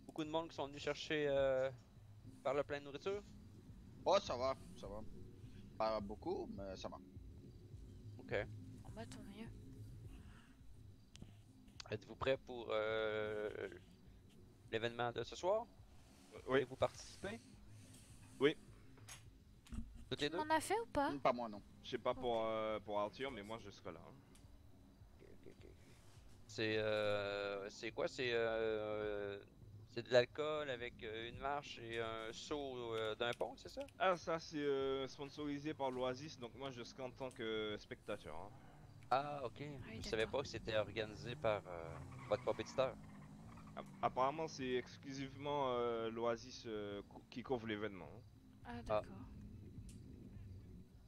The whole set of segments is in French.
Beaucoup de monde qui sont venus chercher faire le plein de nourriture. Oh, ça va, ça va. Pas beaucoup, mais ça va. Ok. Bon bah tant mieux. Êtes-vous prêt pour l'événement de ce soir? Oui, Voulez-vous participer? oui. Toutes Tu les deux? m'en as fait ou pas? Pas moi, non. Je sais pas Ok. pour Arthur, mais moi je serai là, hein. Ok, ok, ok. C'est quoi? C'est de l'alcool avec une marche et un saut d'un pont, c'est ça? Ah, ça c'est sponsorisé par l'Oasis, donc moi je serai en tant que spectateur, hein. Ah, ok. Ah oui Je savais d'accord. pas que c'était organisé par votre compétiteur. Apparemment, c'est exclusivement l'Oasis qui couvre l'événement, hein. Ah Ah. d'accord.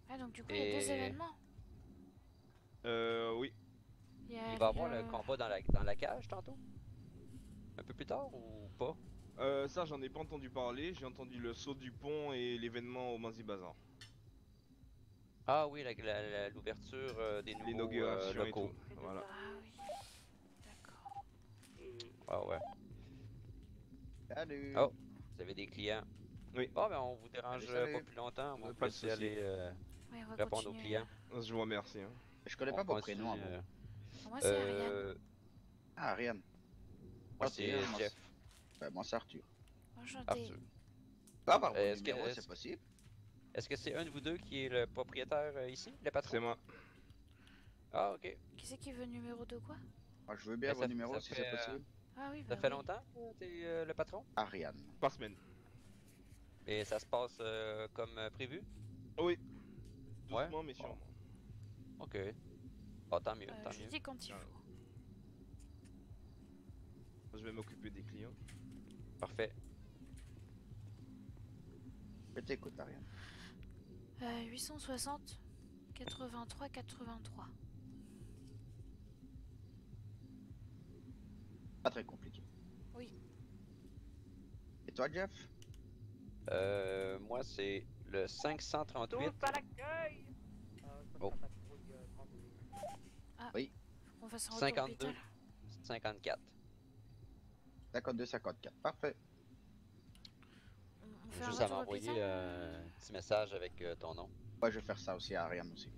Ah donc du coup il y a deux Et événements. Oui. Il y a il va y avoir le le... combat dans la cage tantôt? Un peu plus tard ou pas? Ça, j'en ai pas entendu parler. J'ai entendu le saut du pont et l'événement au Manzi Bazar. Ah oui, l'ouverture des nouveaux L'inauguration et locaux. tout. Voilà. Ah oui. D'accord. Ah ouais. Salut. Oh, vous avez des clients. Oui, Bon, ben on vous dérange Salut, pas salut. plus longtemps. On va vous pas de laisser souci. aller Oui on va répondre aux continuer. clients. Je vous remercie, hein. Je connais On pas vos prénoms à continue. moi. Moi c'est Ariane. Euh, Ah, Ariane. moi, Ok, c'est moi, Jeff. moi c'est Arthur. Enchantée. Arthur. Pas avoir vos Est-ce que numéros, c'est est-ce, possible? est-ce que c'est un de vous deux qui est le propriétaire ici, le C'est patron? moi. Ah, ok. Qui c'est qui veut numéro de quoi? Moi, je veux bien Ben, vos numéros si c'est possible. Ah oui ça bah fait oui. longtemps que t'es le patron? Ariane. Par semaine. Et ça se passe comme prévu? Oui, Ouais? doucement mais Bon, sûrement. ok. Bon, tant mieux, tant Je mieux. dis quand il Ah, faut. je vais m'occuper des clients. Parfait. Je t'écoute, Ariane. 860 83 83. Pas très compliqué. Oui. Et toi, Jeff? Moi, c'est le 538. Tous à l'accueil! Oh. Ah, Oui. faut qu'on fasse un retour 52, hôpital. 54. 52-54. Parfait. On fait un Juste à retour m'envoyer hôpital un petit message avec ton nom. Moi, je vais faire ça aussi à Ariane aussi.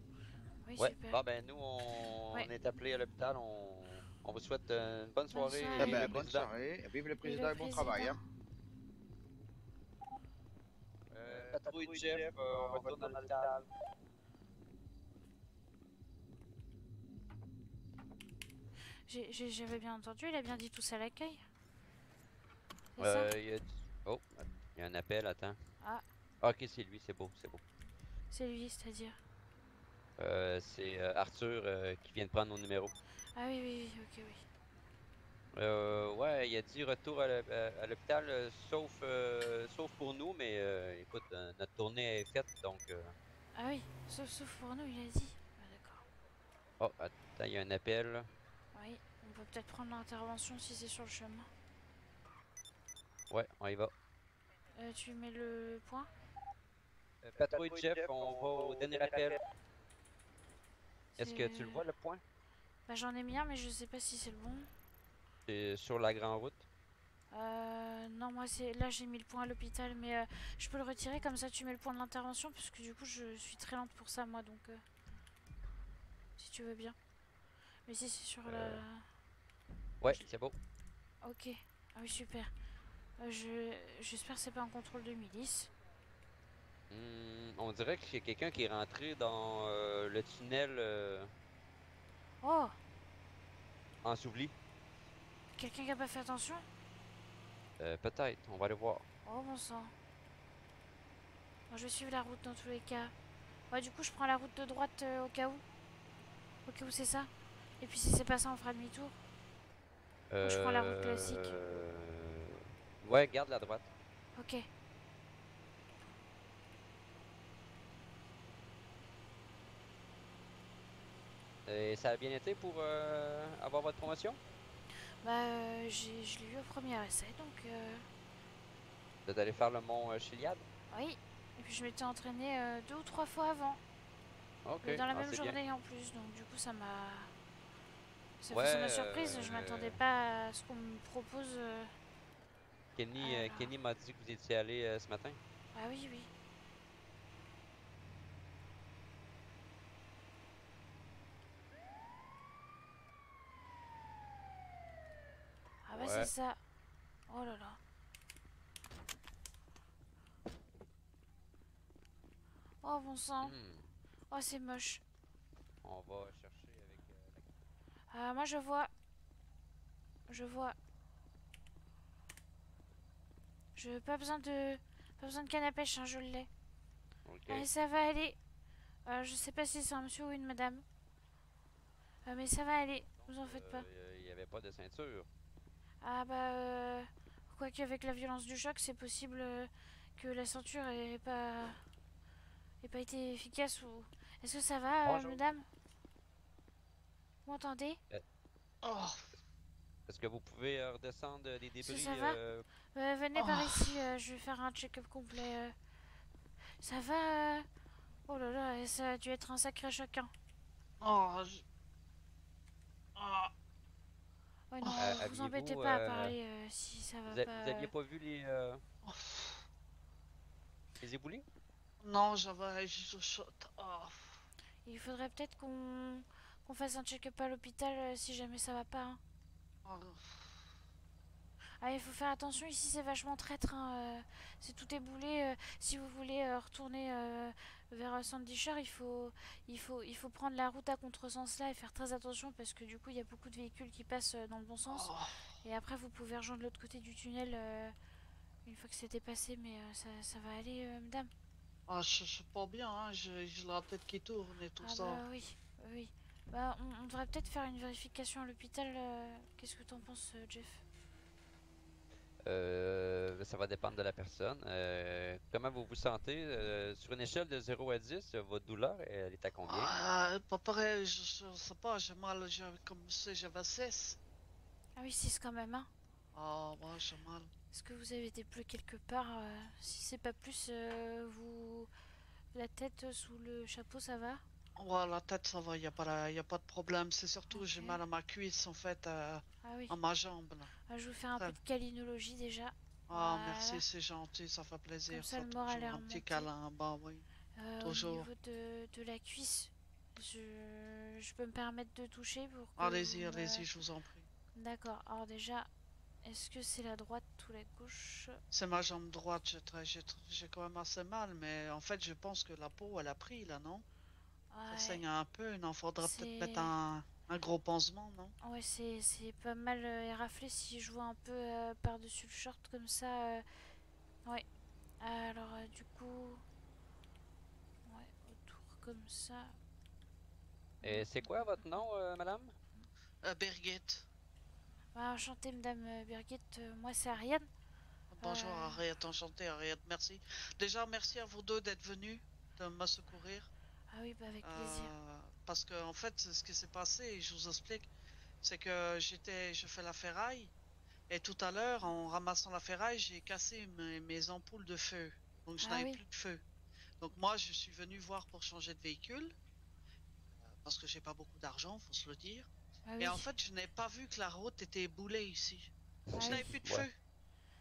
Oui, Ouais, super. bon ben nous on Ouais. est appelé à l'hôpital, on vous souhaite une bonne soirée Eh et vive soirée. le ben, bonne président. soirée. Vive le Et président le et bon travail, président. hein. Patrouille Jeff, on retourne à l'hôpital. J'avais bien entendu, il a bien dit tous à l'accueil. C'est ça? Il y a... Oh, il y a un appel, attends. Ah, Ok, c'est lui, c'est beau, c'est beau. c'est lui, c'est-à-dire. C'est Arthur qui vient de prendre mon numéro. Ah oui, oui, oui, ok, oui. Ouais, il a dit retour à l'hôpital, sauf pour nous, mais écoute, notre tournée est faite, donc... Ah oui, sauf pour nous, il a dit. Ah d'accord. Oh, attends, il y a un appel. Oui, on peut peut-être prendre l'intervention si c'est sur le chemin. Ouais, on y va. Tu mets le point? Patrouille Jeff, on va au dernier appel. Est-ce que tu le C'est- vois, le point? Bah j'en ai mis un, mais je sais pas si c'est le bon. C'est sur la grande route. Non, moi c'est là j'ai mis le point à l'hôpital, mais je peux le retirer comme ça tu mets le point de l'intervention, parce que du coup je suis très lente pour ça moi, donc si tu veux bien. Mais si c'est sur la... Ouais, c'est beau. Ok, ah oui super. J'espère que c'est pas un contrôle de milice. On dirait qu'il y a quelqu'un qui est rentré dans le tunnel Oh, enseveli. quelqu'un qui a pas fait attention? Peut-être, on va aller voir. Oh bon sang. Bon, je vais suivre la route dans tous les cas. Ouais, du coup je prends la route de droite au cas où. Au cas où c'est ça. Et puis si c'est pas ça on fera demi-tour. Ou je prends la route classique. Ouais, garde la droite. Ok. Et ça a bien été pour avoir votre promotion? Bah je l'ai eu au premier essai donc Vous êtes allé faire le mont Chiliade? oui. Et puis je m'étais entraînée 2 ou 3 fois avant. Ok, Dans la ah, même c'est bien. journée en plus, donc du coup ça m'a Ça Ouais, fait ça ma surprise, je m'attendais pas à ce qu'on me propose. Alors. Kenny m'a dit que vous étiez allé ce matin. Ah oui, oui. Ah bah c'est Ouais. ça. Oh là là. Oh bon sang. Hmm. Oh c'est moche. On va chercher avec Ah moi je vois. Je vois. Je pas besoin de. Pas besoin de canne à pêche, hein, je l'ai. Ok. Allez, ça va aller. Je sais pas si c'est un monsieur ou une madame. Mais ça va aller, vous en faites pas. Il n'y avait pas de ceinture. Ah bah quoique avec la violence du choc, c'est possible que la ceinture ait pas été efficace ou. Est-ce que ça va, Bonjour. madame? Vous m'entendez? Euh, Oh, Est-ce que vous pouvez redescendre les Est-ce que débris ça va? Venez par oh, ici, je vais faire un check-up complet. Ça va? Oh là là, ça a dû être un sacré choc, hein. oh, oh, Ouais non, oh, vous embêtez aviez-vous pas à parler si ça va pas. vous aviez pas vu oh. les éboulis? Non, j'avais juste shot. Oh, Il faudrait peut-être qu'on fasse un check-up à l'hôpital si jamais ça va pas, hein. oh. Ah, il faut faire attention ici, c'est vachement traître, hein, c'est tout éboulé. Si vous voulez retourner vers Sandy Shore, il faut prendre la route à contresens là et faire très attention parce que du coup il y a beaucoup de véhicules qui passent dans le bon sens. Oh. Et après vous pouvez rejoindre l'autre côté du tunnel une fois que c'était passé, mais ça va aller, madame. Ah, je suis pas bien, hein. J'ai la tête qui tourne et tout Ah ça. bah oui, oui. Bah on devrait peut-être faire une vérification à l'hôpital. Qu'est-ce que t'en penses, Jeff? Ça va dépendre de la personne. Comment vous vous sentez? Sur une échelle de 0 à 10, votre douleur, elle est à combien? Ah, pas pareil, je sais pas, j'ai mal, comme si j'avais 16. Ah oui, 6 quand même, hein. Ah, moi j'ai mal. Est-ce que vous avez des bleus quelque part? Si c'est pas plus, vous... La tête sous le chapeau, ça va? Ouais, la tête ça va, y a pas de problème. C'est surtout j'ai Ok. mal à ma cuisse en fait, Ah oui. à ma jambe là. Je vais vous faire un peu Très- de câlinologie déjà. Ah, Voilà. merci, c'est gentil, ça fait Comme plaisir. ça, Ça le moral est toujours un petit remonté. câlin, bah oui, Au toujours. niveau de la cuisse, je peux me permettre de toucher pour que Allez-y, vous allez-y, me... je vous en prie. D'accord. Alors déjà, est-ce que c'est la droite ou la gauche? C'est ma jambe droite, j'ai quand même assez mal, mais en fait je pense que la peau elle a pris là, non? Ça Ouais. saigne un peu, non? Faudra peut-être mettre C'est... un gros pansement, non? Ouais, c'est pas mal éraflé si je vois un peu par-dessus le short comme ça. Ouais. Alors, du coup, ouais, autour comme ça. Et c'est quoi votre nom, madame? Birgit. Bah, enchantée, madame Birgit. Moi, c'est Ariane. Bonjour Euh, Ariette, enchanté Ariette, merci. Déjà merci à vous deux d'être venus, de me secourir. Ah oui, bah, avec plaisir. Parce que en fait ce qui s'est passé, je vous explique, c'est que je fais la ferraille et tout à l'heure en ramassant la ferraille j'ai cassé mes ampoules de feu. Donc je Ah n'avais oui, plus de feu. Donc moi je suis venu voir pour changer de véhicule. Parce que j'ai pas beaucoup d'argent, faut se le dire. ah Et oui, en fait, je n'ai pas vu que la route était éboulée ici. ah Donc je oui, n'avais plus de Ouais. feu.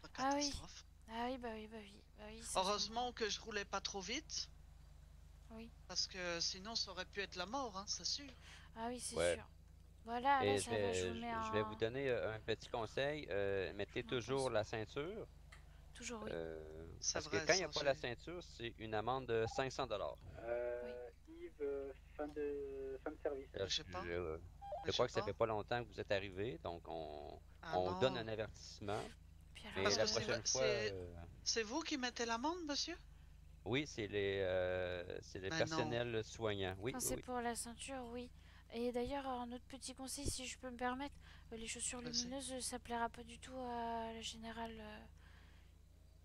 La ah oui, catastrophe. ah oui, bah oui, bah oui, bah oui, ça se comprend. Heureusement que je roulais pas trop vite, Oui, parce que sinon ça aurait pu être la mort, hein, c'est sûr. ah oui, c'est Ouais. sûr. Voilà, là, Et ça va, je vous mets je vais vous donner un petit conseil. Mettez un toujours pansement. la ceinture. Toujours, oui. C'est Parce que vrai, quand il n'y ça, a pas la ceinture, c'est une amende de 500 $. Oui. Yves, fin de service. Euh, J'ai pas, je j'ai crois que ça pas. fait pas longtemps que vous êtes arrivé, donc Ah on donne non. un avertissement. Puis alors, Mais Parce la que prochaine fois, c'est vous qui mettez l'amende, monsieur? oui, c'est les Mais non. personnels soignants. Oui, quand oui, c'est oui. pour la ceinture, oui. Et d'ailleurs, un autre petit conseil, si je peux me permettre, les chaussures Vas-y. lumineuses, ça plaira pas du tout à la générale.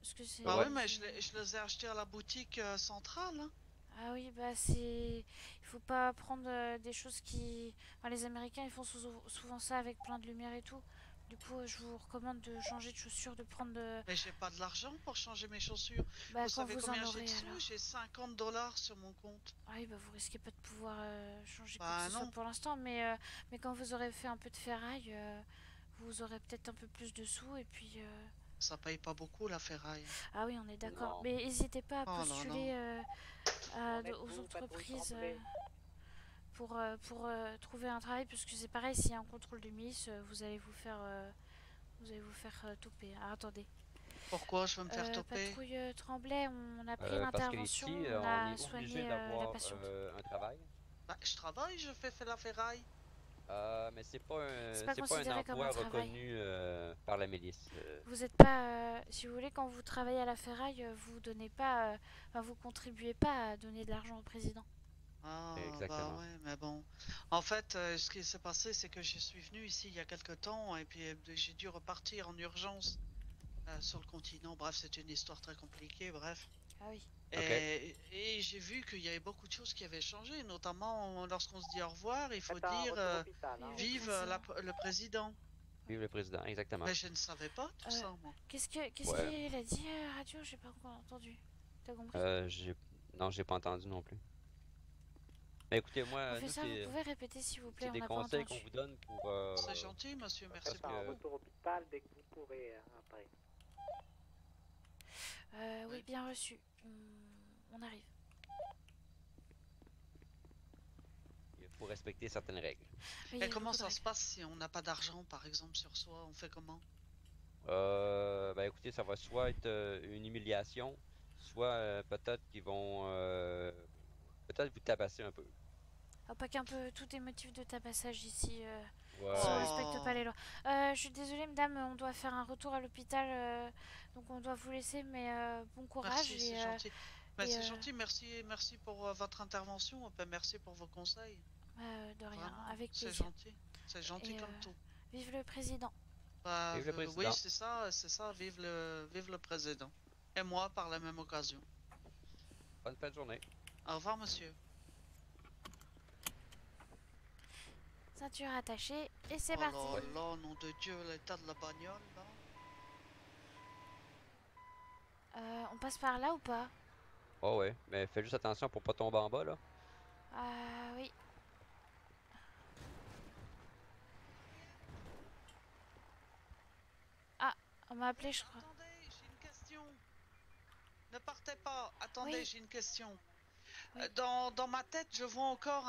Parce que c'est. Bah Ouais. oui, mais je les ai achetés à la boutique centrale, hein. Ah oui, bah c'est. Il faut pas prendre des choses qui. Enfin, les Américains, ils font souvent ça avec plein de lumière et tout. Du coup, je vous recommande de changer de chaussures, de prendre de... Mais j'ai pas de l'argent pour changer mes chaussures. Bah, Vous quand savez vous en combien j'ai aurez de sous? alors. J'ai 50 dollars sur mon compte. Ah oui, bah vous risquez pas de pouvoir changer quoi Bah que ce soit non. pour l'instant, mais quand vous aurez fait un peu de ferraille, vous aurez peut-être un peu plus de sous et puis... Ça paye pas beaucoup la ferraille. Ah oui, on est d'accord. Non. Mais n'hésitez pas à Oh là postuler êtes-vous, aux patrouille entreprises Tremblay? pour trouver un travail, parce que c'est pareil, s'il y a un contrôle de milice, vous allez vous faire toper. Ah, attendez. Pourquoi je veux me faire toper? Patrouille Tremblay, on a pris Parce l'intervention, qu'ici, on on a est soigné obligé la d'avoir patiente. un travail. Bah, je travaille, je fais la ferraille. Mais c'est pas C'est un, pas c'est pas un considéré comme emploi un travail. reconnu par la milice. Vous êtes pas, si vous voulez, quand vous travaillez à la ferraille, vous donnez pas, enfin, vous contribuez pas à donner de l'argent au président. Ah, bah Exactement. ouais, mais bon. En fait, ce qui s'est passé, c'est que je suis venu ici il y a quelque temps et puis j'ai dû repartir en urgence sur le continent. Bref, c'est une histoire très compliquée, bref. Ah oui. Ok. Et j'ai vu qu'il y avait beaucoup de choses qui avaient changé, notamment lorsqu'on se dit au revoir, il faut Faites un dire retour hôpital. Hein. vive le président. Vive le président, exactement. Mais je ne savais pas tout ça, moi. Qu'est-ce Ouais. qu'il a dit radio? J'ai pas encore entendu. T'as compris? Non, j'ai pas entendu non plus. Mais écoutez, moi, On fait nous, ça, vous pouvez répéter s'il vous plaît, c'est on des n'a pas conseils qu'on entendu. vous donne pour. C'est gentil, monsieur, merci Faites un que- beaucoup. retour hôpital dès que vous pourrez après. Oui, bien reçu. On arrive. Il faut respecter certaines règles. Oui, Et comment beaucoup de ça se règles. passe si on n'a pas d'argent, par exemple, sur soi? On fait comment? Ben écoutez, ça va soit être une humiliation, soit peut-être qu'ils vont peut-être vous tabasser un peu. Ah, pas qu'un peu, tout est motif de tapassage ici. Ouais. Si on Oh. respecte pas les lois. Je suis désolée, madame, on doit faire un retour à l'hôpital, donc on doit vous laisser, mais bon courage. Merci, c'est gentil. Mais et, c'est euh, gentil, merci pour votre intervention, et puis merci pour vos conseils. de rien, Vraiment, avec c'est plaisir. gentil. C'est gentil Et, comme tout. Vive le président. Bah, Vive le oui, président. c'est ça, vive le président. Et moi, par la même occasion. Bonne fin de journée. Au revoir, monsieur. Ceinture attachée, et c'est Oh parti. là là, nom de Dieu, l'état de la bagnole, là. On passe par là ou pas? Oh ouais, mais fais juste attention pour pas tomber en bas là. Ah oui. Ah, on m'a appelé, je crois. Attendez, j'ai une question. Ne partez pas. Attendez, Oui. j'ai une question. Oui. Dans ma tête, je vois encore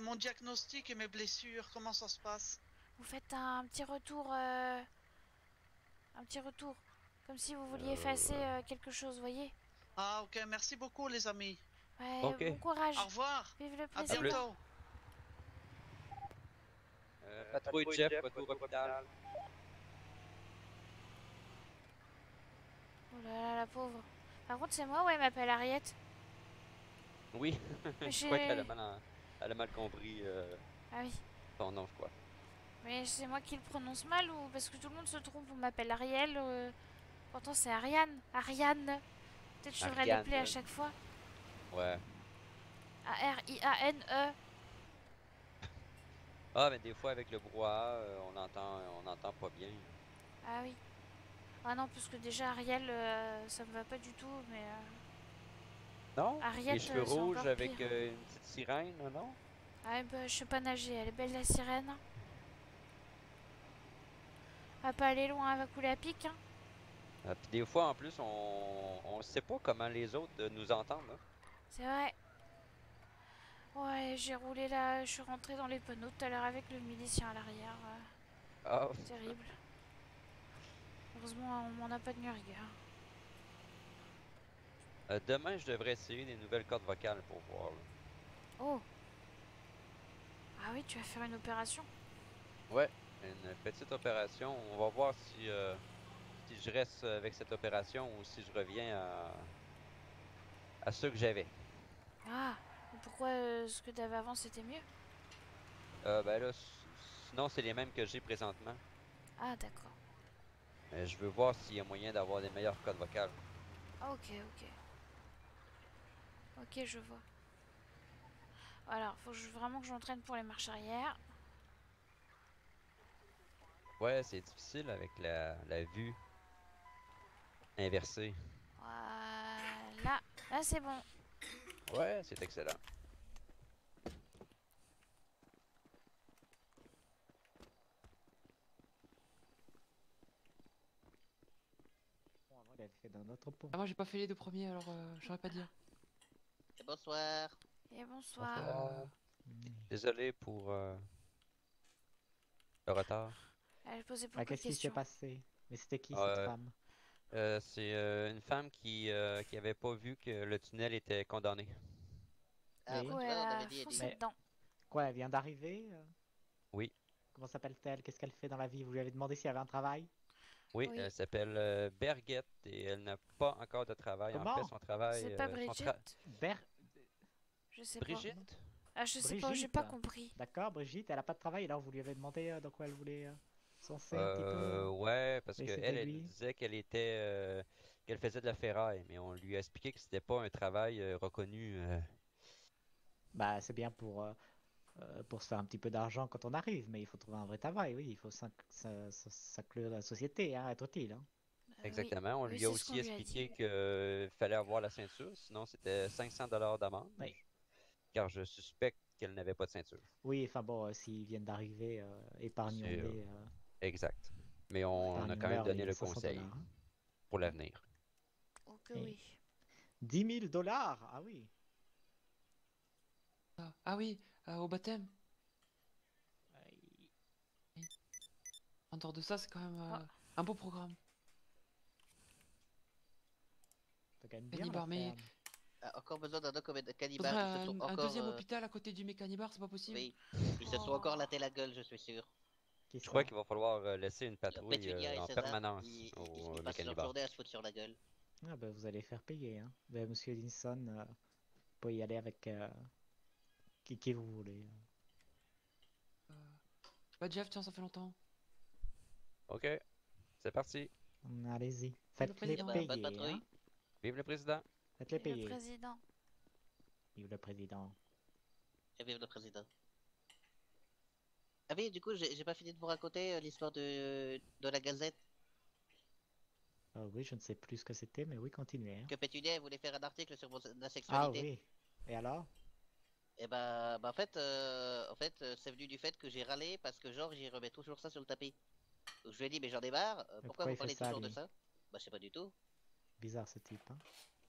mon diagnostic et mes blessures. Comment ça se passe? Vous faites un petit retour, comme si vous vouliez effacer quelque chose, voyez? Ah, ok, merci beaucoup, les amis. Ouais, Ok. bon courage. Au revoir. Vive le À président. bientôt. Patrouille Jeff, retour hôpital. Oh là là, la pauvre. Par contre, c'est moi ou elle m'appelle Ariette? Oui, je J'ai- crois qu'elle a elle a mal compris Ah oui. son nom, je crois. Mais c'est moi qui le prononce mal ou parce que tout le monde se trompe, on m'appelle Ariel. Pourtant, c'est Ariane. Ariane. Peut-être que je devrais Ariane. l'appeler à chaque fois. Ouais. Ariane. Ah, mais des fois avec le brouhaha, on entend pas bien. Ah oui. Ah non, parce que déjà Ariel, ça me va pas du tout, mais Non? Ariette, Les cheveux c'est rouges encore avec pire. une petite sirène, non? ah bah, je sais pas nager. Elle est belle la sirène. Elle va pas aller loin, elle va couler à pic. Hein. Puis des fois, en plus, on sait pas comment les autres nous entendent. Hein. C'est vrai. Ouais, j'ai roulé là, je suis rentrée dans les panneaux tout à l'heure avec le milicien à l'arrière. Ah, Terrible. Heureusement, on m'en a pas tenu rigueur. demain, je devrais essayer des nouvelles cordes vocales pour voir. Là. Oh. Ah oui, tu vas faire une opération? Ouais, une petite opération. On va voir si je reste avec cette opération ou si je reviens à ceux que j'avais. Ah. Et pourquoi ce que t'avais avant c'était mieux? Ben là, sinon, c'est les mêmes que j'ai présentement. Ah d'accord. Mais je veux voir s'il y a moyen d'avoir des meilleures cordes vocales. Ah, ok. Ok, je vois. Alors, faut vraiment que j'entraîne pour les marches arrière. Ouais, c'est difficile avec la vue inversée. Voilà. Là, c'est bon. Ouais, c'est excellent. Bon, avant, il avait fait d'un autre pont. Ah, moi j'ai pas fait les deux premiers alors je saurais pas dire. Et bonsoir. Et bonsoir. Bonsoir. Hmm. Désolé pour le retard. Elle posait Ah, beaucoup de qu'est-ce qui s'est questions. passé? Mais c'était qui cette Euh, femme? c'est une femme qui avait pas vu que le tunnel était condamné. Ah, Oui. bah Du coup, tu elle vois, on avait a dit, elle dit. foncé Mais dedans. quoi, elle vient d'arriver? Oui, Comment s'appelle-t-elle? Qu'est-ce qu'elle fait dans la vie? Vous lui avez demandé si elle avait un travail? oui, Oui. elle s'appelle Berguette et elle n'a pas encore de travail. En fait, Comment? son travail, C'est pas Brigitte? Ber... Je sais pas. Brigitte? Ah, je sais pas, j'ai Brigitte. pas compris. D'accord, Brigitte, elle a pas de travail, alors vous lui avez demandé dans quoi elle voulait se lancer un petit peu? Ouais, parce Oui, que c'était elle nous lui. disait qu'elle faisait de la ferraille, mais on lui a expliqué que c'était pas un travail reconnu. Bah, c'est bien pour se faire un petit peu d'argent quand on arrive, mais il faut trouver un vrai travail, oui, il faut s'inclure dans la société, hein, être utile. Hein. Oui. Exactement. On Oui, lui a c'est ce qu'on aussi lui a dit. expliqué qu'il fallait avoir la ceinture, sinon c'était 500 d'amende, Oui, car je suspecte qu'elle n'avait pas de ceinture. oui, enfin bon, s'ils viennent d'arriver, C'est épargnons-les exact. Mais Ouais. on a quand même épargnons-leur donné les le 500 conseil dollars. Hein. pour l'avenir. Ok, Et oui. 10 000 dollars? Ah oui. Ah oui, au baptême. Euh, En dehors de ça, c'est quand même Oh, un beau programme. Ça gagne bien la Canibar, mais ferme. Ah, encore besoin d'un doc faudrait cannibale. Ils se sont un encore. deuxième hôpital à côté du mécanibar, c'est pas possible. Oui. Ils se sont oh. encore laté la gueule, je suis sûr. Qui Je crois ça? qu'il va falloir laisser une patrouille Pétunia et en César, permanence au ils passent leur Mécanibar. journée à se foutre sur la gueule. Ah ben vous allez faire payer. Hein. Ben, Monsieur Edinson, vous pouvez y aller avec qui vous voulez. Euh, Bah Jeff, tiens, ça fait longtemps. Ok, c'est parti. Allez-y. Le Faites-les Eh président. ben, bonne payer. Hein. patrouille. Vive le président. Faites-les Et le payer. président. Vive le président. Et vive le président. Ah oui, du coup, j'ai pas fini de vous raconter l'histoire de la Gazette. Oui, je ne sais plus ce que c'était, mais oui, continuez. Hein. Que Pétunia elle voulait faire un article sur la Ah sexualité. oui. Et alors? Et en fait, c'est venu du fait que j'ai râlé parce que genre j'y remets toujours ça sur le tapis. Donc je lui ai dit mais j'en ai marre. Mais Pourquoi pourquoi vous il fait parlez ça, toujours de lui? ça? Bah je sais pas du tout. Bizarre ce type. Hein.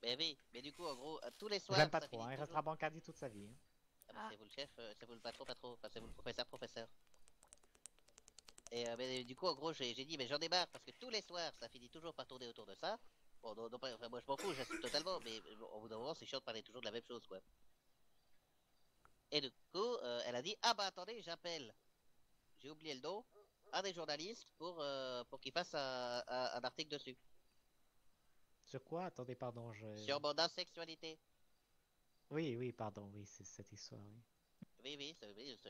Mais oui, mais du coup en gros tous les Je soirs l'aime pas ça trop. finit Hein. Il toujours. restera bancardie toute sa vie. Hein. Ah bah Ah. c'est vous le chef, c'est vous le patron patron, enfin c'est vous le professeur professeur. Et mais, du coup en gros j'ai dit mais j'en ai marre parce que tous les soirs ça finit toujours par tourner autour de ça. Bon non, non, enfin, moi je m'en fous, j'assume totalement, mais bon, au bout d'un moment c'est chiant de parler toujours de la même chose quoi. Et du coup elle a dit ah bah attendez j'appelle. J'ai oublié le nom, un des journalistes pour qu'il fasse un article dessus. Sur quoi? Attendez, pardon. Sur mon asexualité. Oui, oui, pardon. Oui, c'est cette histoire. Oui. Oui,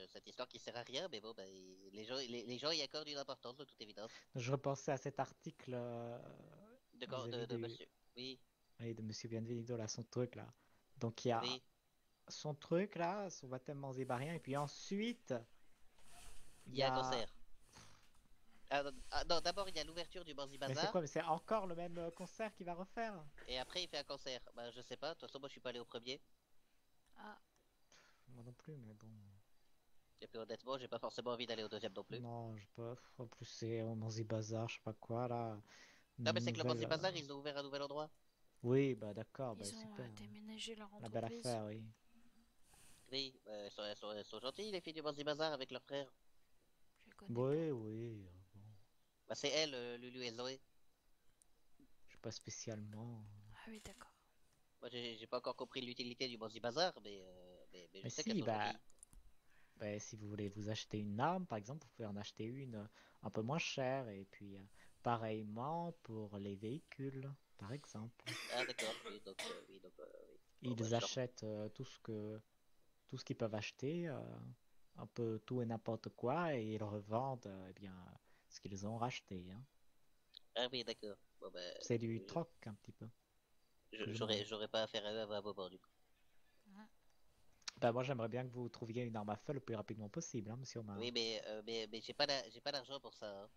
cette histoire qui sert à rien, mais bon, bah, les gens y accordent une importance de toute évidence. Je repensais à cet article De vis-à-vis monsieur. Oui, oui, de Monsieur Bienvenido, là, son truc, là. Donc, il y a oui. son truc, là, son baptême zanzibarien, et puis ensuite, il Il y y a un a... concert. Non, d'abord il y a l'ouverture du Banzi Mais c'est Bazar, quoi? Mais c'est encore le même concert qu'il va refaire? et après il fait un concert. Bah, je sais pas, de toute façon, moi je suis pas allé au premier. Ah. Moi non plus, mais bon... Et puis honnêtement, j'ai pas forcément envie d'aller au deuxième non plus. Non, je peux... En plus, c'est au Manzi Bazar, je sais pas quoi, là. Non, mais Une c'est que le nouvelle... Banzi Bazar, ils ont ouvert un nouvel endroit. Oui, bah d'accord, bah Ils ont super. déménagé leur La belle entreprise. affaire, oui. Oui, elles sont gentilles, les filles du Banzi Bazar avec leurs frères. Je les connais pas. Oui, oui. Bon, Bah, c'est elle, Lulu et Zoé. je sais pas spécialement... Ah oui, d'accord. Moi, j'ai pas encore compris l'utilité du Banzi Bazar, mais je Mais sais qu'elles si, sont bah... gentilles. Ben, si vous voulez vous acheter une arme, par exemple, vous pouvez en acheter une un peu moins chère. Et puis, pareillement pour les véhicules, par exemple. Ah, d'accord, oui, donc, oui. Bon, bah, Ils achètent tout ce qu'ils peuvent acheter, un peu tout et n'importe quoi, et ils revendent eh bien, ce qu'ils ont racheté. Hein. Ah oui, d'accord. Bon, bah, C'est du troc, un petit peu. plus ou moins. j'aurais pas affaire à eux à un moment, du coup. Ben, moi, j'aimerais bien que vous trouviez une arme à feu le plus rapidement possible, hein, monsieur Omar. Oui, mais j'ai pas d'argent pour ça. Hein.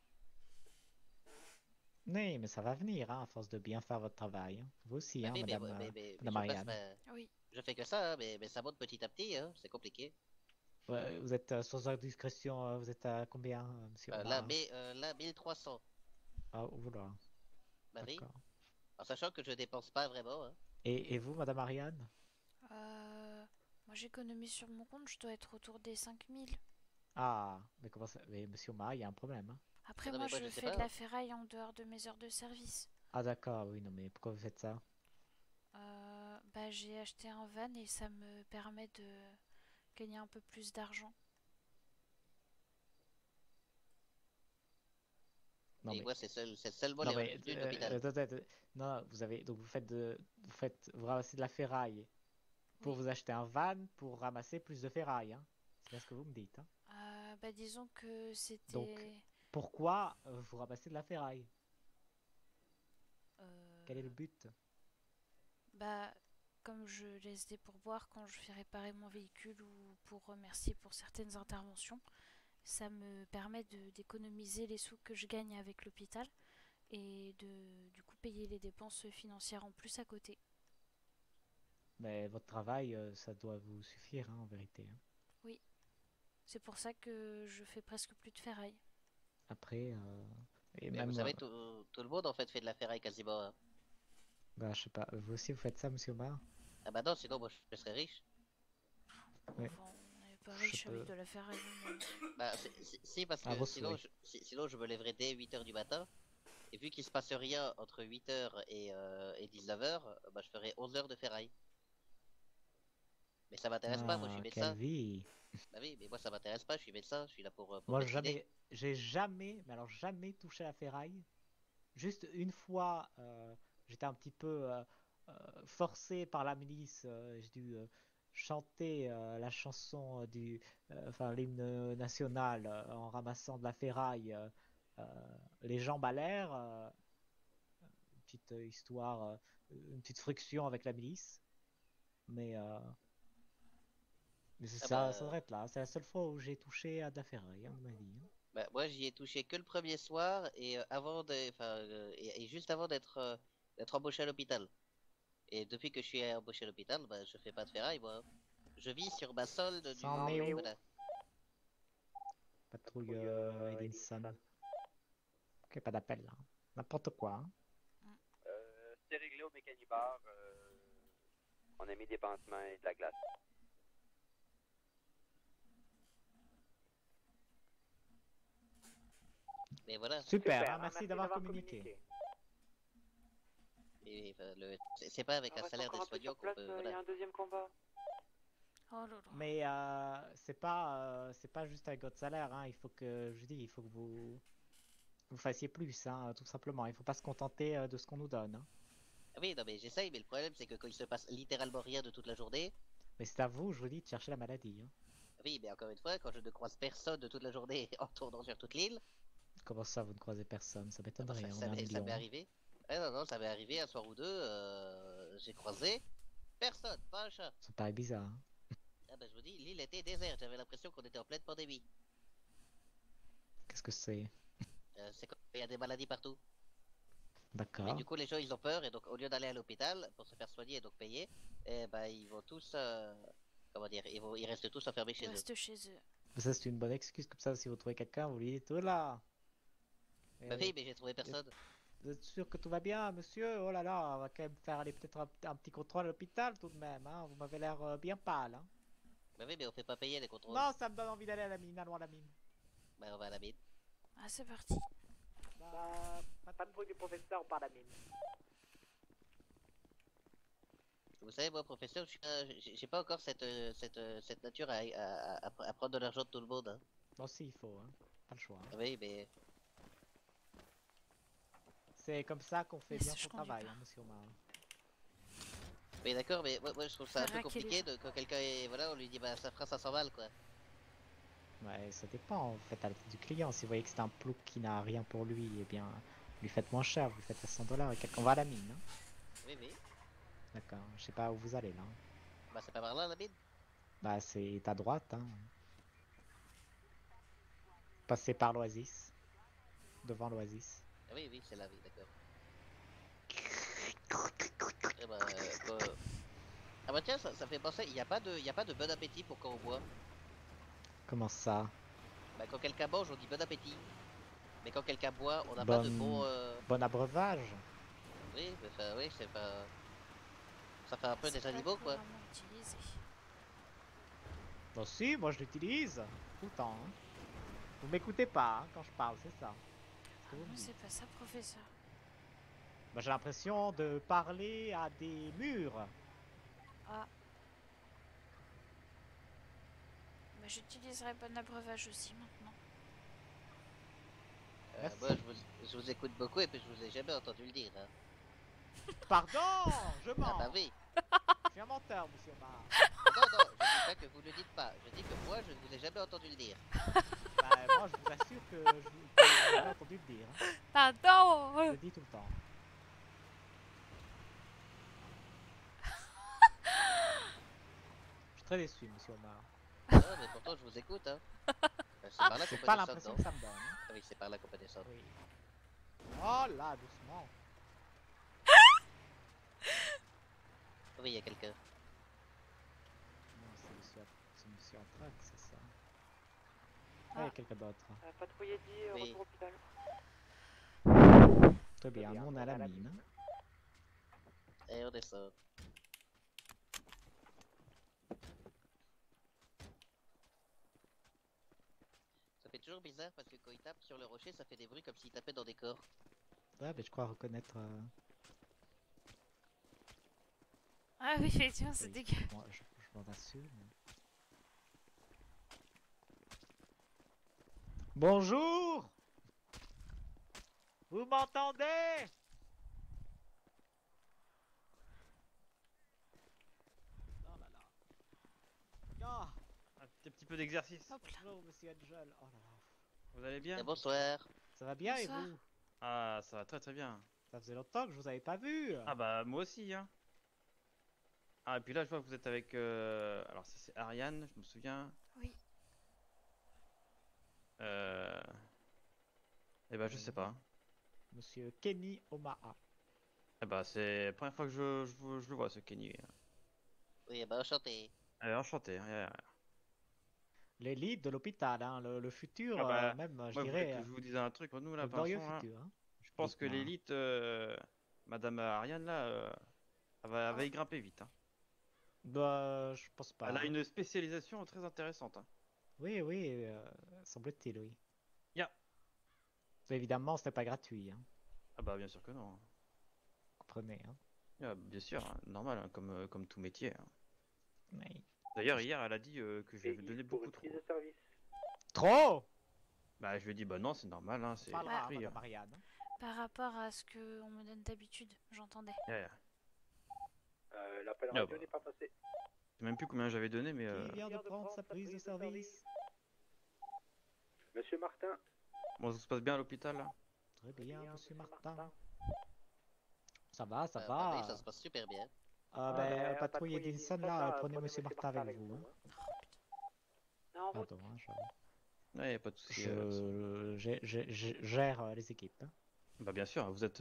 Oui, mais ça va venir, hein, à force de bien faire votre travail, hein. Vous aussi, Bah hein, oui, madame, madame je passe Marianne. Oui. Je fais que ça, hein, mais ça monte petit à petit, hein, c'est compliqué. Ouais, vous êtes sans indiscrétion, vous êtes à combien, monsieur Omar? Là, 1300. Ah, oula, Bah oui. d'accord. En sachant que je dépense pas vraiment, hein. Et vous, madame Marianne? Moi j'économise sur mon compte, je dois être autour des 5000. Ah, mais comment ça? Mais monsieur Omar, il y a un problème, hein. Après, Non, moi mais moi, je je sais fais de pas, la hein. ferraille en dehors de mes heures de service. Ah, d'accord, oui, non, mais pourquoi vous faites ça? Bah, j'ai acheté un van et ça me permet de gagner un peu plus d'argent. Non, Et mais, moi, c'est seulement non, les mais, revenus de l'hôpital. non, vous avez, donc vous ramassez de la ferraille pour Oui. vous acheter un van pour ramasser plus de ferraille, hein. C'est bien ce que vous me dites, hein. Bah, disons que Donc, c'était. pourquoi vous ramassez de la ferraille? Quel est le euh, but? Bah, comme je laisse des pourboires quand je fais réparer mon véhicule ou pour remercier pour certaines interventions, ça me permet d'économiser les sous que je gagne avec l'hôpital et de du coup payer les dépenses financières en plus à côté. Mais votre travail, ça doit vous suffire, hein, en vérité, hein. Oui, c'est pour ça que je fais presque plus de ferraille. Après, et Mais vous même, savez, tout le monde, en fait, fait de la ferraille quasiment, hein. bah, je sais pas, vous aussi vous faites ça, monsieur Omar? Ah bah non, sinon, moi, je serais riche. Oui, Enfin, on n'est pas je riche avec peux. de la ferraille. Bah, si, parce À que vos sinon, souhaits. sinon, je me lèverais dès 8h du matin. Et vu qu'il se passe rien entre 8h et 19h, bah, je ferais 11 heures de ferraille. Mais ça m'intéresse pas, moi, je suis Ah, quelle médecin. vie! Bah oui, mais moi, ça m'intéresse pas, je suis médecin, je suis là pour Moi, médeciner. j'ai jamais, mais alors jamais touché à la ferraille. Juste une fois, j'étais un petit peu forcé par la milice. J'ai dû chanter la chanson enfin l'hymne national en ramassant de la ferraille, euh, les jambes à l'air. Une petite histoire, une petite friction avec la milice. Mais, euh, mais Ah ça bah, s'arrête là. C'est la seule fois où j'ai touché à de la ferraille, hein, de ma vie, hein. bah, moi, j'y ai touché que le premier soir et et juste avant d'être embauché à l'hôpital. Et depuis que je suis embauché à l'hôpital, bah, je fais pas de ferraille, moi. Je vis sur ma solde Ça en est du, où? voilà. Patrouille Edinson. Ok, pas d'appel là. N'importe quoi, hein. C'est réglé au mécanibar. On a mis des pansements et de la glace. Mais voilà. Super, hein, merci d'avoir communiqué. Et, enfin, c'est pas avec un salaire d'aide-soignant qu'on peut, voilà. deuxième combat. Oh là là. Mais c'est pas juste avec votre salaire, hein. Il faut que, je dis, il faut que vous fassiez plus, hein, tout simplement. Il faut pas se contenter de ce qu'on nous donne, hein. Ah oui, non, mais j'essaye, mais le problème, c'est que quand il se passe littéralement rien de toute la journée, Mais c'est à vous, je vous dis, de chercher la maladie, hein. oui, mais encore une fois, quand je ne croise personne de toute la journée en tournant sur toute l'île, Comment ça, vous ne croisez personne? Ça ah bah, m'étonnerait, on est un ça million, m'est hein. arrivé. Ouais, non, non, ça m'est arrivé un soir ou deux, j'ai croisé personne, pas un chat. Ça paraît bizarre, hein. Ah bah, je vous dis, l'île était déserte, j'avais l'impression qu'on était en pleine pandémie. Qu'est-ce que c'est? C'est quand il y a des maladies partout. Mais D'accord. du coup, les gens, ils ont peur, et donc, au lieu d'aller à l'hôpital pour se faire soigner et donc payer, eh ben, ils vont tous, comment dire, ils restent tous enfermés On chez eux. reste chez eux. Ça, c'est une bonne excuse, comme ça, si vous trouvez quelqu'un, vous lui dites, oh là! Bah oui, Eh, mais j'ai trouvé personne. vous êtes sûr que tout va bien, monsieur? Oh là là, on va quand même faire aller peut-être un petit contrôle à l'hôpital tout de même, hein. Vous m'avez l'air bien pâle, hein. Bah oui, mais on fait pas payer les contrôles. Non, ça me donne envie d'aller à la mine, allons à la mine. Bah, on va à la mine. Ah, c'est parti. Bah, patrouille du professeur, on part à la mine. Vous savez, moi, professeur, j'ai pas encore cette nature à prendre de l'argent de tout le monde, hein. Bon, si, il faut, hein. Pas le choix, hein. Ah oui, mais C'est comme ça qu'on fait Mais bien si je son conduis travail, pas. hein, monsieur Omar. Oui, d'accord, mais moi, je trouve ça un peu Raquer les compliqué gens. quand quelqu'un est. Voilà, on lui dit, bah ça fera 500 balles quoi. Ouais, ça dépend, en fait, à la tête du client. Si vous voyez que c'est un plouc qui n'a rien pour lui, eh bien, lui faites moins cher, vous lui faites à 100 dollars. On va à la mine, hein. Oui, oui. D'accord, je sais pas où vous allez là, hein. Bah c'est pas par là la mine. Bah, c'est à droite, hein. Passez par l'Oasis. Devant l'Oasis. Oui, oui, c'est la vie, d'accord. Eh ben, ah bah tiens, ça fait penser, il n'y a pas de bon appétit pour quand on boit. Comment ça? Bah quand quelqu'un mange, on dit bon appétit. Mais quand quelqu'un boit, on n'a pas de bon... Bon abreuvage. Oui, mais enfin, oui, c'est pas... Ça fait un peu C'est des pas animaux, quoi. couramment utilisé. Bon si, moi je l'utilise. Tout le temps. Hein. Vous m'écoutez pas hein, quand je parle, c'est ça. Ce que vous me Non, dites. c'est pas ça, professeur. Bah, j'ai l'impression de parler à des murs. Ah. Bah, j'utiliserai bon abreuvage aussi maintenant. Merci. Moi, je vous écoute beaucoup et puis je vous ai jamais entendu le dire. Hein. Pardon, je mens. Ah bah oui. Je suis un menteur, monsieur Mar. Non, non, je dis pas que vous le dites pas. Je dis que moi, je ne vous ai jamais entendu le dire. Bah, moi, je vous assure que j'ai jamais entendu le dire. Hein. Je Pardon. le dis tout le temps. Je suis très déçu, monsieur Omar. Non, mais pourtant, je vous écoute. Hein. C'est par là qu'on C'est peut pas descendre, l'impression non que ça me donne. Hein. Ah oui, c'est par là qu'on peut descendre. Oui. Oh là, doucement. Oui, il y a quelqu'un. Non, c'est monsieur Anthrax, c'est ça. Ah, il y Ah. a quelqu'un d'autre. Patrouille dit, Oui. retour hôpital. Très bien, nous on a la mine. Et on descend. Ça fait toujours bizarre parce que quand il tape sur le rocher, ça fait des bruits comme s'il tapait dans des corps. Ouais, mais je crois reconnaître. Ah oui, effectivement, c'est Oui, dégueu. moi, je m'en assure. Mais... Bonjour. Vous m'entendez? Oh là là. Ah, Un petit peu d'exercice. Hop là. bonjour, monsieur Angel. Oh là là. Vous allez bien? Et bonsoir. Ça va bien Bonsoir. et vous? Ah, ça va très très bien. Ça faisait longtemps que je vous avais pas vu. Ah bah moi aussi hein. Ah et puis là je vois que vous êtes avec alors ça c'est Ariane, je me souviens. Oui. Eh bah je sais pas. Monsieur Kenny Omaha. Eh bah c'est la première fois que je le vois ce Kenny. Oui, bah enchanté. Allez, enchanté. L'élite de l'hôpital, hein, le futur, Ah bah, même, je moi je voulais dirais, que je vous dise un truc pour nous là, le pour glorieux l'instant, là, futur. Hein. je pense que Dites-moi. l'élite, Madame Ariane là, elle va y grimper vite. Hein. Bah, je pense pas. Elle a Hein. une spécialisation très intéressante. Hein. Oui, oui, semble-t-il, oui. Ya. Évidemment, ce n'est pas gratuit, hein. Ah bah bien sûr que non. Hein. Vous comprenez, hein. Ya, bien sûr, hein, normal, hein, comme tout métier. Hein. Mais... D'ailleurs, hier, elle a dit que je lui avais donné beaucoup trop. Trop. Bah, je lui ai dit, bah non, c'est normal, hein, c'est Pas là, free, Madame hein. Marianne. Par rapport à ce qu'on me donne d'habitude, j'entendais. Yeah, yeah. L'appel Ah radio bah. n'est pas passé. Je sais même plus combien j'avais donné, mais. Qui vient de prendre sa prise de service? Monsieur Martin. Bon, ça se passe bien à l'hôpital là? Très bien, monsieur Martin. Ça va, ça Bah oui, va. ça se passe super bien. Ben, patrouille Edinson, là, prenez monsieur Martin avec vous. Hein. Non, vous... Pardon, hein, Ouais, y a pas de souci. je gère les équipes. Hein. Bah, bien sûr, vous êtes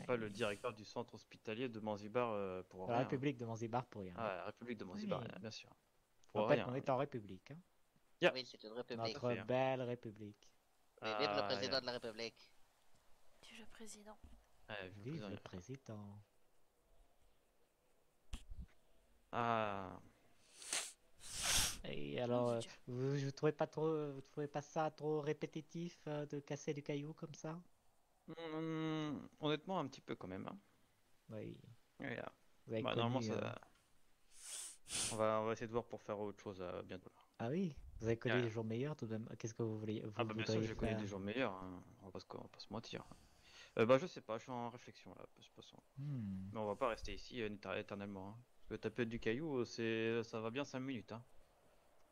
pas le directeur du centre hospitalier de Manzibar pour La rien. République de Zanzibar pour rien. Ah, la République de Manzibar, Oui. bien sûr. Je Pour rappelle rien. qu'on est en République. Hein. Yeah. Oui, c'est une république. Notre fait, hein. belle République. Mais vive le Ah, président yeah. de la république. Tu le président. Ouais, vive le Vive président. le président. Ah, Et alors, Mon Dieu. vous trouvez pas ça trop répétitif de casser du caillou comme ça? honnêtement, un petit peu quand même. Hein. Oui. Ouais, yeah. Vous avez Bah, connu, normalement, ça. On va essayer de voir pour faire autre chose bientôt. Là. Ah oui, vous avez connu Ouais. des jours meilleurs tout de même. Qu'est-ce que vous voulez, vous Ah bah bien sûr, voudriez j'ai connu faire? des jours meilleurs, hein. On va pas se mentir. Bah je sais pas, je suis en réflexion là, de toute façon. Hmm. Mais on va pas rester ici éternellement. Hein. Parce que taper du caillou, ça va bien 5 minutes. Hein.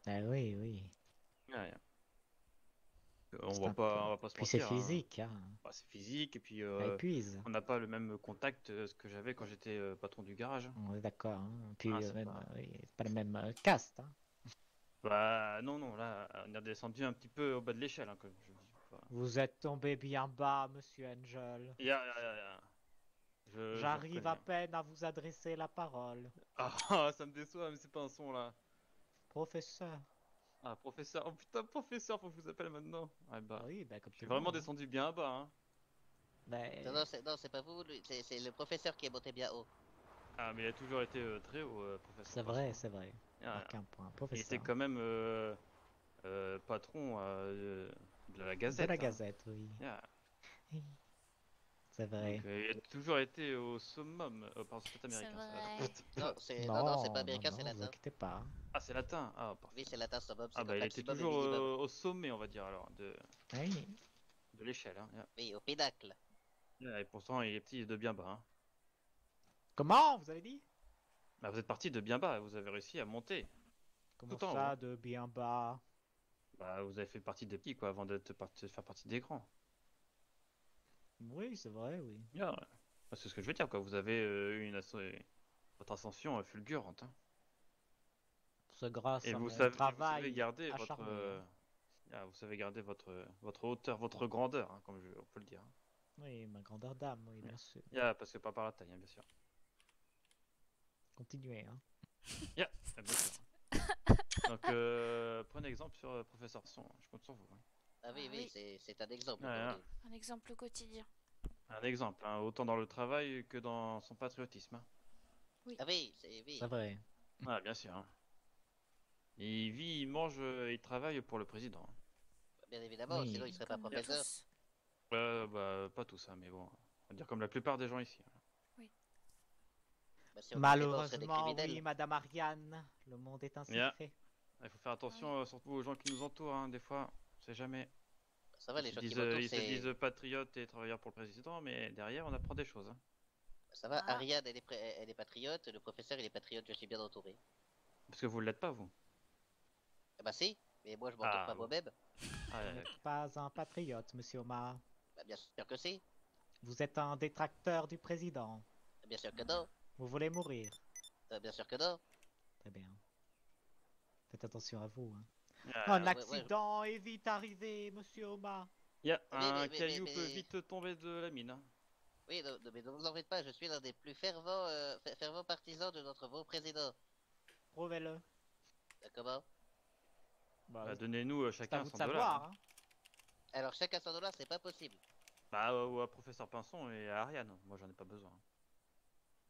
Ah oui, oui. Ouais. On C'est va un pas, peu- on va pas se Puis c'est mentir. Hein. physique, hein. Bah, c'est physique et puis Ça épuise. on n'a pas le même contact ce que j'avais quand j'étais patron du garage. Hein. On est d'accord. Hein. Puis Ah, c'est même, pas- oui, c'est pas le même caste. Hein. Bah non, là on est redescendu un petit peu au bas de l'échelle. Hein, comme je dis. quoi. Vous êtes tombé bien bas, monsieur Angel. J'arrive à peine à vous adresser la parole. Ah, ça me déçoit, mais c'est pas un son là. Professeur. Ah, professeur. Oh putain, professeur, faut que je vous appelle maintenant. Ouais, bah. Oui, bah comme Je tout suis le vraiment monde, hein. descendu bien bas, hein. Mais... Non, c'est pas vous, c'est le professeur qui est monté bien haut. Ah, mais il a toujours été très haut, professeur. C'est vrai, Poisson. c'est vrai. Ah, Marque un point, il était professeur. quand même patron de la Gazette. De la hein. Gazette, oui. Ah. C'est vrai. Donc, il a toujours été au summum. Pardon, c'est C'est américain vrai. Non, non, c'est pas américain, c'est non, vous latin. inquiétez pas. Ah, c'est latin. Ah, parfait. Oui, c'est latin, summum, c'est Ah, bah, comme il était maximum et toujours minimum. au sommet, on va dire, alors, Oui. de l'échelle. Hein. Oui, au pénacle. Et pourtant, il est petit de bien bas. Hein. Comment, vous avez dit? Bah, vous êtes parti de bien bas, vous avez réussi à monter. Comment Tout en haut, ça, hein. de bien bas? Bah, vous avez fait partie des petits, quoi, avant de faire partie des grands. Oui, c'est vrai, oui. Ouais. Bah, c'est ce que je veux dire, quoi. Vous avez eu votre ascension fulgurante. Hein. C'est grâce Et à vous mon savez, travail vous savez garder acharné, hein. vous savez garder votre hauteur, votre grandeur, hein, comme on peut le dire. Hein. Oui, ma grandeur d'âme, oui, bien sûr. Parce que pas par la taille, hein, bien sûr. Continuez, hein. Bien sûr. Donc, prenez exemple sur Professeur Son. Je compte sur vous. Hein. Ah oui, Ah oui. c'est un exemple. Ouais, aujourd'hui. Un exemple quotidien. Un exemple, hein, autant dans le travail que dans son patriotisme. Hein. Ah oui, c'est oui. C'est vrai. Ah, bien sûr. Hein. Il vit, il mange, il travaille pour le président. Hein. Bien évidemment, Oui. sinon il serait pas Comme nous professeur. tous. Bah, pas tous, hein, mais bon. On va dire comme la plupart des gens ici. Hein. Bah, si on le faisait pas, on serait des Malheureusement, criminels. oui, Madame Ariane, le monde est ainsi Yeah. fait. Il faut faire attention, surtout aux gens qui nous entourent. Hein, des fois, on sait jamais. Ça va, les Ils gens se qui disent, m'entourent, ils se c'est. disent patriotes et travailleurs pour le président, mais derrière, on apprend des choses. Hein. Ça va, Ah. Ariane, elle est patriote, le professeur, il est patriote, je suis bien entouré. Parce que vous l'êtes pas, vous. Eh bah si, mais moi je m'entoure pas bon. moi-même. Ah, Vous n'êtes pas un patriote, monsieur Omar. Bah bien sûr que si, Vous êtes un détracteur du président. bien sûr que non, Vous voulez mourir. bien sûr que non. Très bien. Faites attention à vous. Hein. Ah, Un ouais, accident est vite arrivé, monsieur Omar. un mais- caillou mais- peut vite tomber de la mine. Hein. Oui, mais ne vous en faites pas, je suis l'un des plus fervents partisans de notre beau président. Prouvez-le. Comment? Bah, donnez-nous c'est à chacun vous de 100 $. savoir. Hein. Alors chacun 100 $, c'est pas possible. Bah, ou à Professeur Pinson et à Ariane. Moi, j'en ai pas besoin.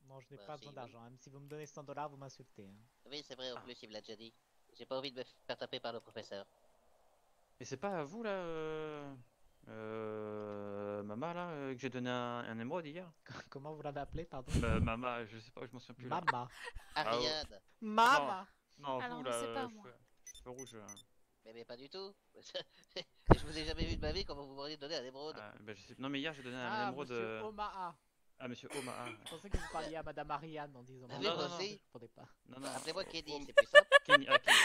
Non, je n'ai Bah, pas si, besoin oui. d'argent. Même si vous me donnez 100 $, vous m'insultez. Hein. Oui, c'est vrai, en Ah. plus il me l'a déjà dit. J'ai pas envie de me faire taper par le professeur. Et c'est pas à vous, là, Mama, là, que j'ai donné un émeraude hier? Comment vous l'avez appelé, pardon? Mama, je sais pas, je m'en souviens plus là. Mama. Ariane! Mama. Non, Alors, vous on là, sait pas, moi. cheveux rouges. Mais pas du tout. Je vous ai jamais vu de ma vie, comment vous m'auriez donné un émeraude. Bah, je sais... Non, mais hier j'ai donné un Ah, émeraude. monsieur Omaa. Ah, monsieur Omaa. Je pensais que vous parliez à Madame Ariane en disant Ah Mama. oui, moi non, aussi. Je comprenais pas. Non, non. Appelez-moi Kenny, Om- c'est plus simple. Kenny, ah, Kenny.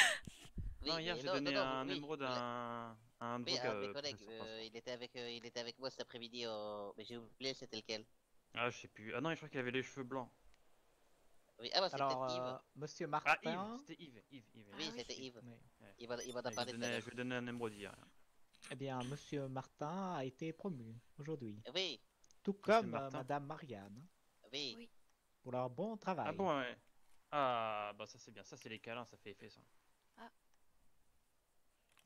Oui, Non, hier mais j'ai donné un oui, émeraude à un Oui, avocat. un de mes collègues, Professeur Pinson. il était avec moi cet après-midi mais j'ai oublié c'était lequel. Ah, je sais plus. Ah non, je crois qu'il avait les cheveux blancs. Oui, ah bah c'est Alors, peut-être Yves. monsieur Ah, Yves, Martin. c'était Yves. Oui, Ah oui. c'était Yves. Oui. Il m'en a Je parlé tout à l'heure. lui ai donné un émeraude hier. Eh bien, monsieur Martin a été promu aujourd'hui. Oui, Tout comme Martin. Madame Marianne. oui. Oui. Pour leur bon travail. Ah bon, ouais. Ah, bah ça c'est bien. Ça c'est les câlins, ça fait effet ça.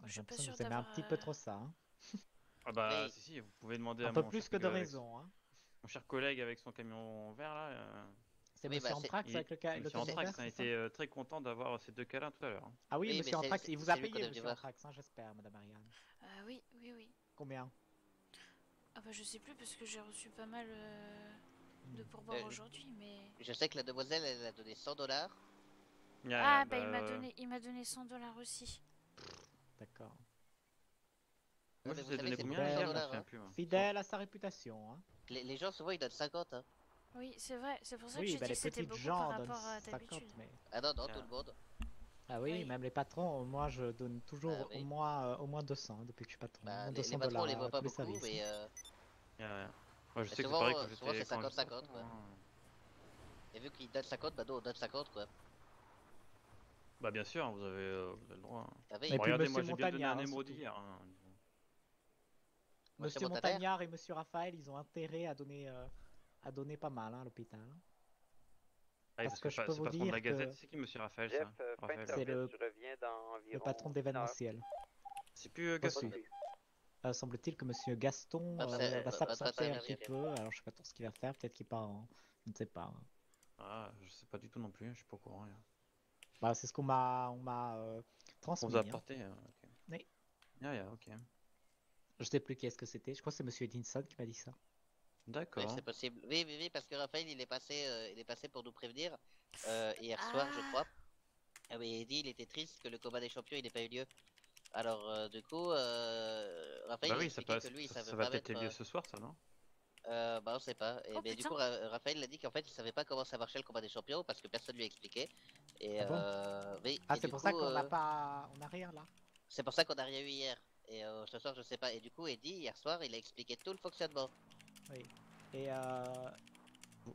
Je suis J'ai pas l'impression sûre que vous aimez un d'avoir, petit peu trop ça. Hein. Ah bah Oui. si, vous pouvez demander à Un peu mon plus cher que de collègue avec- raison. Hein. Mon cher collègue avec son camion vert là. C'est Oui, monsieur bah, c'est- Anthrax avec le Monsieur camion Anthrax vert, a c'est ça été très content d'avoir ces deux câlins tout à l'heure. Hein. Ah oui, Oui, monsieur mais Anthrax, c'est- il vous a c'est lui qu'on payé, a dû monsieur voir. Anthrax, hein, j'espère, Madame Marianne. Oui, oui, oui. Combien? Ah bah je sais plus parce que j'ai reçu pas mal de pourboires Euh, aujourd'hui, mais... Je sais que la demoiselle, elle a donné 100 $. Ah bah il m'a donné 100 $ aussi. D'accord. Moi mais je vous vous ai savez, donné c'est combien beaucoup, hier? 100 Je me $, souviens hein. plus. Moi. Fidèle à sa réputation. Hein. Les gens, souvent, ils donnent 50, hein. Oui, c'est vrai, c'est pour ça que Oui, j'ai bah, dit les que c'était petites beaucoup gens par donnent rapport à 50, d'habitude. mais... Ah non, non, Ah. tout le monde. Ah oui, Oui. même les patrons, moi je donne toujours Ah oui. au moins 200 hein, depuis que je suis patron. Bah, Au moins les 200 patrons, on les voit à pas tous les beaucoup, services. mais Moi je sais que c'est souvent, pareil quand souvent, j'étais. c'est quand j'étais 50-50, enfant, quoi. hein. et vu qu'ils donnent 50, bah nous, on donne 50, quoi. Bah bien sûr, vous avez le droit. Hein. Ah oui, Et Bon, puis regardez, monsieur moi j'ai bien donné un Montagnard, émeraude surtout. hier. Hein. Monsieur Montagnard et Monsieur Raphaël, ils ont intérêt à donner pas mal hein, à l'hôpital. Ah, Parce que je c'est peux vous patron de dire la Gazette, que c'est qui monsieur Raphaël Jeff, ça fin de Raphaël. C'est service, le- je reviens dans le environ patron 1 heure. d'événementiel. C'est plus Gaston. Aussi. semble-t-il que Monsieur Gaston Ah, c'est- va s'absenter attends, un petit viens. peu. Alors je sais pas trop ce qu'il va faire. Peut-être qu'il part en... Je ne sais pas. Ah, je sais pas du tout non plus, je suis pas au courant. Rien. Bah, c'est ce qu'on m'a On transmis. vous a hein. apporté, ok. Oui. Ok. Je sais plus qui est-ce que c'était. Je crois que c'est Monsieur Edinson qui m'a dit ça. Oui, D'accord. c'est possible. Oui, parce que Raphaël, il est passé pour nous prévenir hier soir, je crois. Ah oui, il dit il était triste que le combat des champions il n'ait pas eu lieu. Alors, du coup, Raphaël Bah il a oui, ça, expliqué passe, que lui, il savait ça va pas peut-être mettre. lieu ce soir, ça, non? Bah, on sait pas. Et, Oh, mais du putain. coup, Raphaël l'a dit qu'en fait, il savait pas comment ça marchait le combat des champions parce que personne lui a expliqué. Et Ah bon oui, Ah, et c'est du pour ça coup, qu'on n'a pas... On n'a rien là. c'est pour ça qu'on a rien eu hier. Et ce soir, je sais pas. Et du coup, Eddie, hier soir, il a expliqué tout le fonctionnement. Oui. Et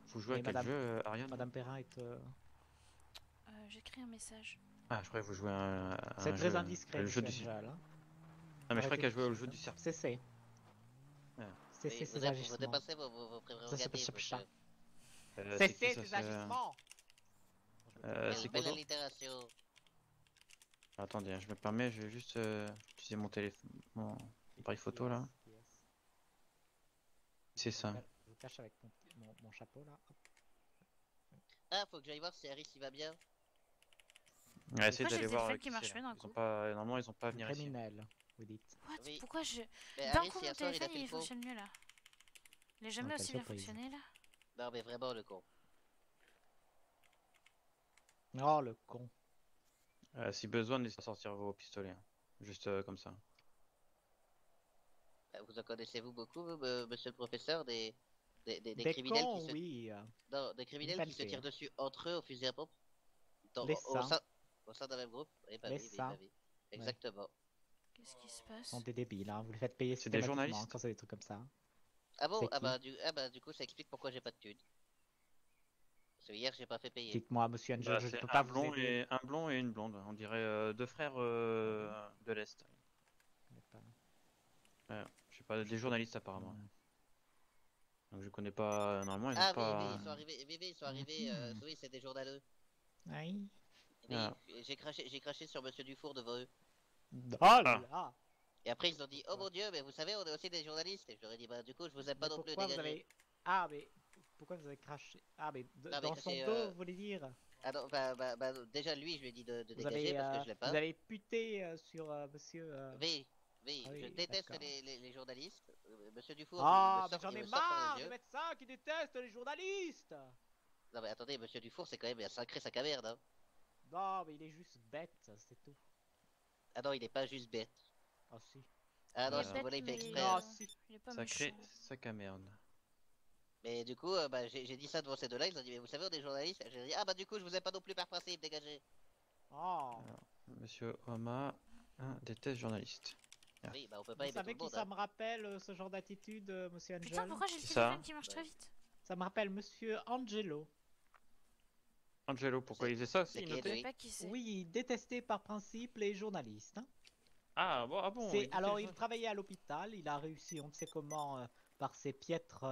Vous jouez à Et quel madame- jeu, Ariane? Madame Perrin est... J'écris un message. Ah, je croyais que vous jouez à un C'est jeu, très indiscret, le jeu Monsieur du... Angel. Hein. Ah, mais je croyais Arrêtez qu'elle de jouait au toucher jeu ça. du serpent. Cessez. Ouais. Cessez Oui, ces vous agissements. dépassez vos Ça prérogatives. s'appelle monsieur. chat. C'est qui, Cessez ça, ces c'est, agissements. Quelle c'est belle quoi? allitération. Attendez, hein, je me permets, je vais juste utiliser mon téléphone, mon appareil photo là. Yes. C'est ça. Je vous cache avec mon chapeau là. Hop. Ah, faut que j'aille voir si Harris il va bien. Ouais, essayez Pourquoi j'ai d'aller le voir téléphone qui qui marche c'est, plus là. d'un Ils ont coup pas... Normalement, ils ont pas à Un venir ici. criminel, vous dites. What Oui. Pourquoi je... Mais D'un Harris, coup, mon hier soir, il a téléphone, fait il le faux. fonctionne mieux, là. Il a jamais Oh, aussi quelle bien surprise. fonctionné, là. Non, mais vraiment, le con. Oh le con. Si besoin, n'hésitez pas à sortir vos pistolets. Hein. Juste comme ça. Vous en connaissez-vous beaucoup, vous, monsieur le professeur, des Des criminels cons, qui se... oui. Non, des criminels qui se Inventé, tirent hein. dessus entre eux au fusil à pompe Les saints. au sein d'un même groupe? Eh ben Les oui, saints. bah oui. Exactement. Qu'est-ce qui se passe? sont des débiles, hein. Vous les faites payer C'est des systématiquement journalistes. quand c'est des trucs comme ça. Ah bon? C'est Ah bah du coup, ça explique pourquoi j'ai pas de thunes. Parce que hier, j'ai pas fait payer. Dites-moi, Monsieur Angel, Bah, je ne c'est peux pas un vous blond aider. et un blond et une blonde. On dirait deux frères de l'Est. Je connais pas. Ouais, je sais pas, des journalistes apparemment. Hmm. Donc je connais pas. Normalement, ils ont Ah oui, pas. oui, ils sont arrivés, Mhm. oui, c'est des journaleux. Oui. Oui, Ah. j'ai craché sur Monsieur Dufour devant eux. Oh là là. Et après, ils ont dit, oh mon dieu, mais vous savez, on est aussi des journalistes. Et je leur ai dit, bah du coup, je vous aime pas Mais non plus, pourquoi vous dégagez. avez... Ah, mais pourquoi vous avez craché? Ah, mais Non, mais dans que son c'est, dos, vous voulez dire? Ah non, déjà lui, je lui ai dit de Vous dégager avez, parce que je l'aime pas. vous avez puté sur Monsieur... Oui, Ah oui, je déteste d'accord. les journalistes. Monsieur Dufour, Ah, il me mais sort, j'en il ai me sort par marre les de yeux. médecins qui détestent les journalistes! Non mais attendez, Monsieur Dufour, c'est quand même un sacré sac à merde. Hein. Non, mais il est juste bête, c'est tout. Ah non, il est pas juste bête. Ah si. Ah non, Il est ce bête, niveau-là, il fait mais exprès. Non, hein. si. Il est pas Sacré méchant. sac à merde. Mais du coup, bah, j'ai dit ça devant ces deux-là, ils ont dit, mais vous savez, on est journalistes. J'ai dit, ah bah du coup, je vous aime pas non plus par principe, dégagez. Oh. Monsieur Oma déteste journaliste. Ah. Oui, bah on peut Vous pas aimer tout savez le qui monde. ça hein. me rappelle, ce genre d'attitude, Monsieur Angel? Putain, pourquoi j'ai le C'est téléphone ça. qui marche très vite? Ça me rappelle Monsieur Angelo. Angelo, pourquoi C'est- il faisait ça aussi? c'est Il qui, Je notait sais Oui. pas qui c'est. Oui, détesté par principe les journalistes. Hein. Ah bon, C'est... il Alors, il déteste- travaillait à l'hôpital, il a réussi, on ne sait comment, par ses piètres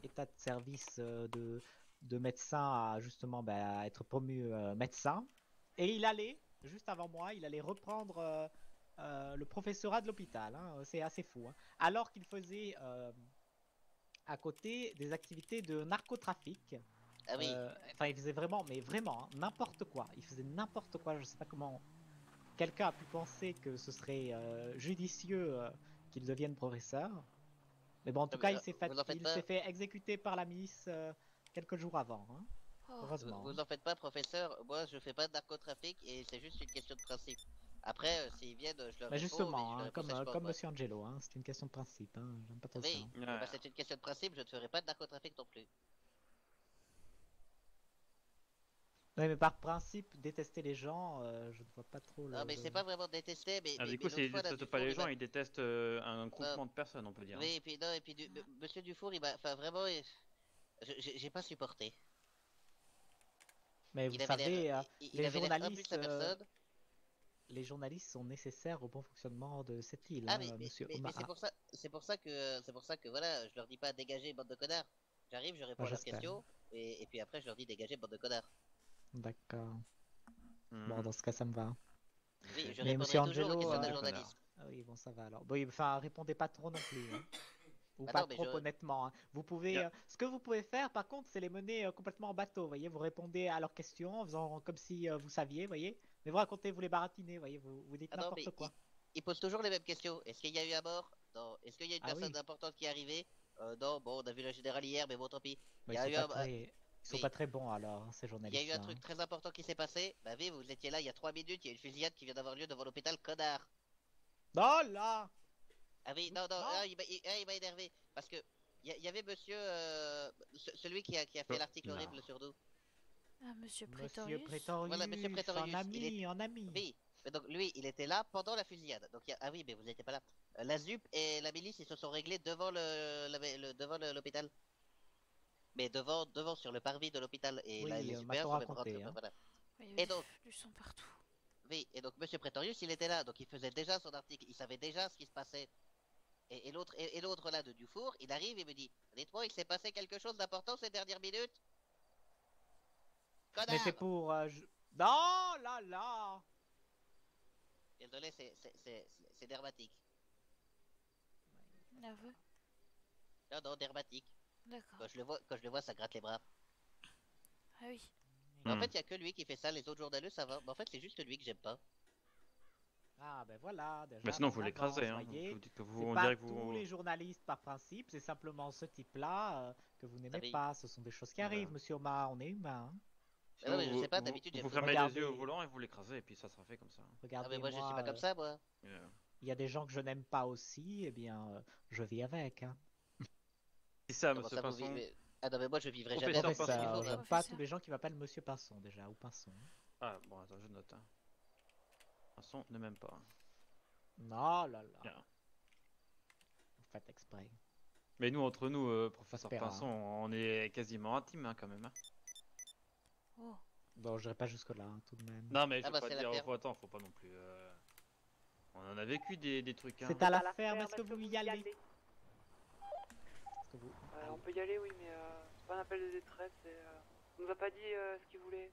états de service de médecin, à justement à être promu médecin. Et il allait, juste avant moi, il allait reprendre le professorat de l'hôpital. Hein. C'est assez fou. Hein. Alors qu'il faisait à côté des activités de narcotrafic. Ah oui. Enfin, il faisait vraiment, mais vraiment, hein, n'importe quoi. Il faisait n'importe quoi, je sais pas comment quelqu'un a pu penser que ce serait judicieux qu'il devienne professeur. Mais bon, en tout mais, cas, il s'est vous en faites il pas. s'est fait exécuter par la milice quelques jours avant. Hein. Oh. Heureusement. Vous en faites pas, professeur. Moi, je fais pas de narcotrafic et c'est juste une question de principe. Après, s'ils viennent, je leur Mais réponds, justement, mais je hein, leur comme, réponds sèchement, comme quoi. Monsieur Angelo, hein, c'est une question de principe. Hein, j'aime pas trop ça. Oui, Hein. bah, c'est une question de principe, je ne ferai pas de narcotrafic non plus. Ouais, mais par principe, détester les gens, je ne vois pas trop le. Non, mais c'est pas vraiment détester, mais. Ah, mais du coup, l'autre s'il fois, là, déteste pas les Dufour, gens, il déteste un groupement de personnes, on peut dire. Oui, et puis, non, et puis Monsieur Dufour, il m'a. Enfin, vraiment, j'ai pas supporté. Mais vous Il avait savez, l'air. Il les avait l'air imbu de journalistes. sa personne. les journalistes sont nécessaires au bon fonctionnement de cette île, Ah, hein, monsieur mais Omar. c'est pour ça que voilà, je leur dis pas dégagez, bande de connards. J'arrive, je réponds à leurs j'espère. questions, et puis après je leur dis dégagez, bande de connards. D'accord. Hmm. Bon, dans ce cas, ça me va. Oui, je Mais répondrai monsieur toujours aux Angelo, questions d'un connard. journaliste. Ah oui, bon, ça va alors. Bon, enfin, répondez pas trop non plus, hein. Ou Ah pas non, mais trop je- honnêtement, hein. Vous pouvez, Bien. ce que vous pouvez faire, par contre, c'est les mener complètement en bateau. Voyez, vous répondez à leurs questions en faisant comme si vous saviez, voyez. Mais vous racontez, vous les baratinez, voyez, vous dites Ah non, mais n'importe quoi. ils posent toujours les mêmes questions. Est-ce qu'il y a eu un mort? Non. Est-ce qu'il y a une Ah personne oui. importante qui est arrivée? Non, bon, on a vu la générale hier, mais bon, tant pis. Bah, Il y ils a sont eu pas un... très, ils sont oui. pas très bons alors, hein, ces Il y a eu journalistes-là, un truc hein. très important qui s'est passé. Bah oui, vous étiez là il y a 3 minutes, il y a une fusillade qui vient d'avoir lieu devant l'hôpital, connard. Oh là! Ah oui, non, Non. ah, il m'a énervé. Parce que il y avait monsieur, celui qui a fait Oh, l'article non. horrible sur nous. Ah, monsieur Monsieur Prétorius. Prétorius, Voilà, monsieur Prétorius, un il est... ami, un ami. Oui, mais donc lui, il était là pendant la fusillade. Donc, ah oui, mais vous n'étiez pas là. La ZUP et la milice, ils se sont réglés devant devant l'hôpital. Mais devant sur le parvis de l'hôpital. Et là, Oui, les m'a-t-on UPR sont même raconté, rentrés. hein. Voilà. Il y Et avait donc, du sang partout. oui, et donc monsieur Prétorius, il était là. Donc, il faisait déjà son article. Il savait déjà ce qui se passait. Et l'autre là de Dufour, il arrive et me dit, dites-moi, il s'est passé quelque chose d'important ces dernières minutes? Mais c'est Connard! pour. Non, là, là! Désolé, c'est dermatique. Nerveux. Non, non, dermatique. D'accord. Quand je le vois, ça gratte les bras. Ah oui. Mais en Hmm. fait, il y a que lui qui fait ça, les autres journalistes, ça va. Mais en fait, c'est juste lui que j'aime pas. Ah, ben voilà, déjà. Mais sinon, on vous avance, l'écrasez, hein. voyez. Vous dites que vous, C'est on pas dirait que tous vous. les journalistes par principe, c'est simplement ce type-là que vous n'aimez oui. pas. Ce sont des choses qui Voilà. arrivent, monsieur Omar, on est humain, hein. Mais non, mais je Vous- sais pas, vous- d'habitude, vous j'aime fermez pas. les yeux au Regardez. volant et vous l'écrasez, et puis ça sera fait comme ça. Ah, Regardez, mais moi, je suis pas comme ça, moi. il y a des gens que je n'aime pas aussi, eh bien, je vis avec, hein. C'est ça, Comment monsieur ça, vous Pinson. vivez... Ah non, mais moi, je vivrai jamais Professeur avec ça, Pinson. il faut, Professeur, là. j'aime pas Professeur. tous les gens qui m'appellent monsieur Pinson, déjà, ou Pinson. Ah, bon, attends, je note. Hein. Pinson ne m'aime pas. Non, là, là. Bien. Vous faites exprès. Mais nous, entre nous, professeur se paiera, Pinson, on est quasiment intimes hein, quand même. Hein. Oh. Bon, j'irai pas jusque-là, hein, tout de même. Non, mais je Ah veux bah, pas c'est dire, l'affaire. attends, faut pas non plus. On en a vécu des trucs. Hein. C'est à la ferme, est-ce que vous y allez? Est-ce que vous... On peut y aller, oui, mais c'est pas un appel de détresse. On nous a pas dit ce qu'il voulait.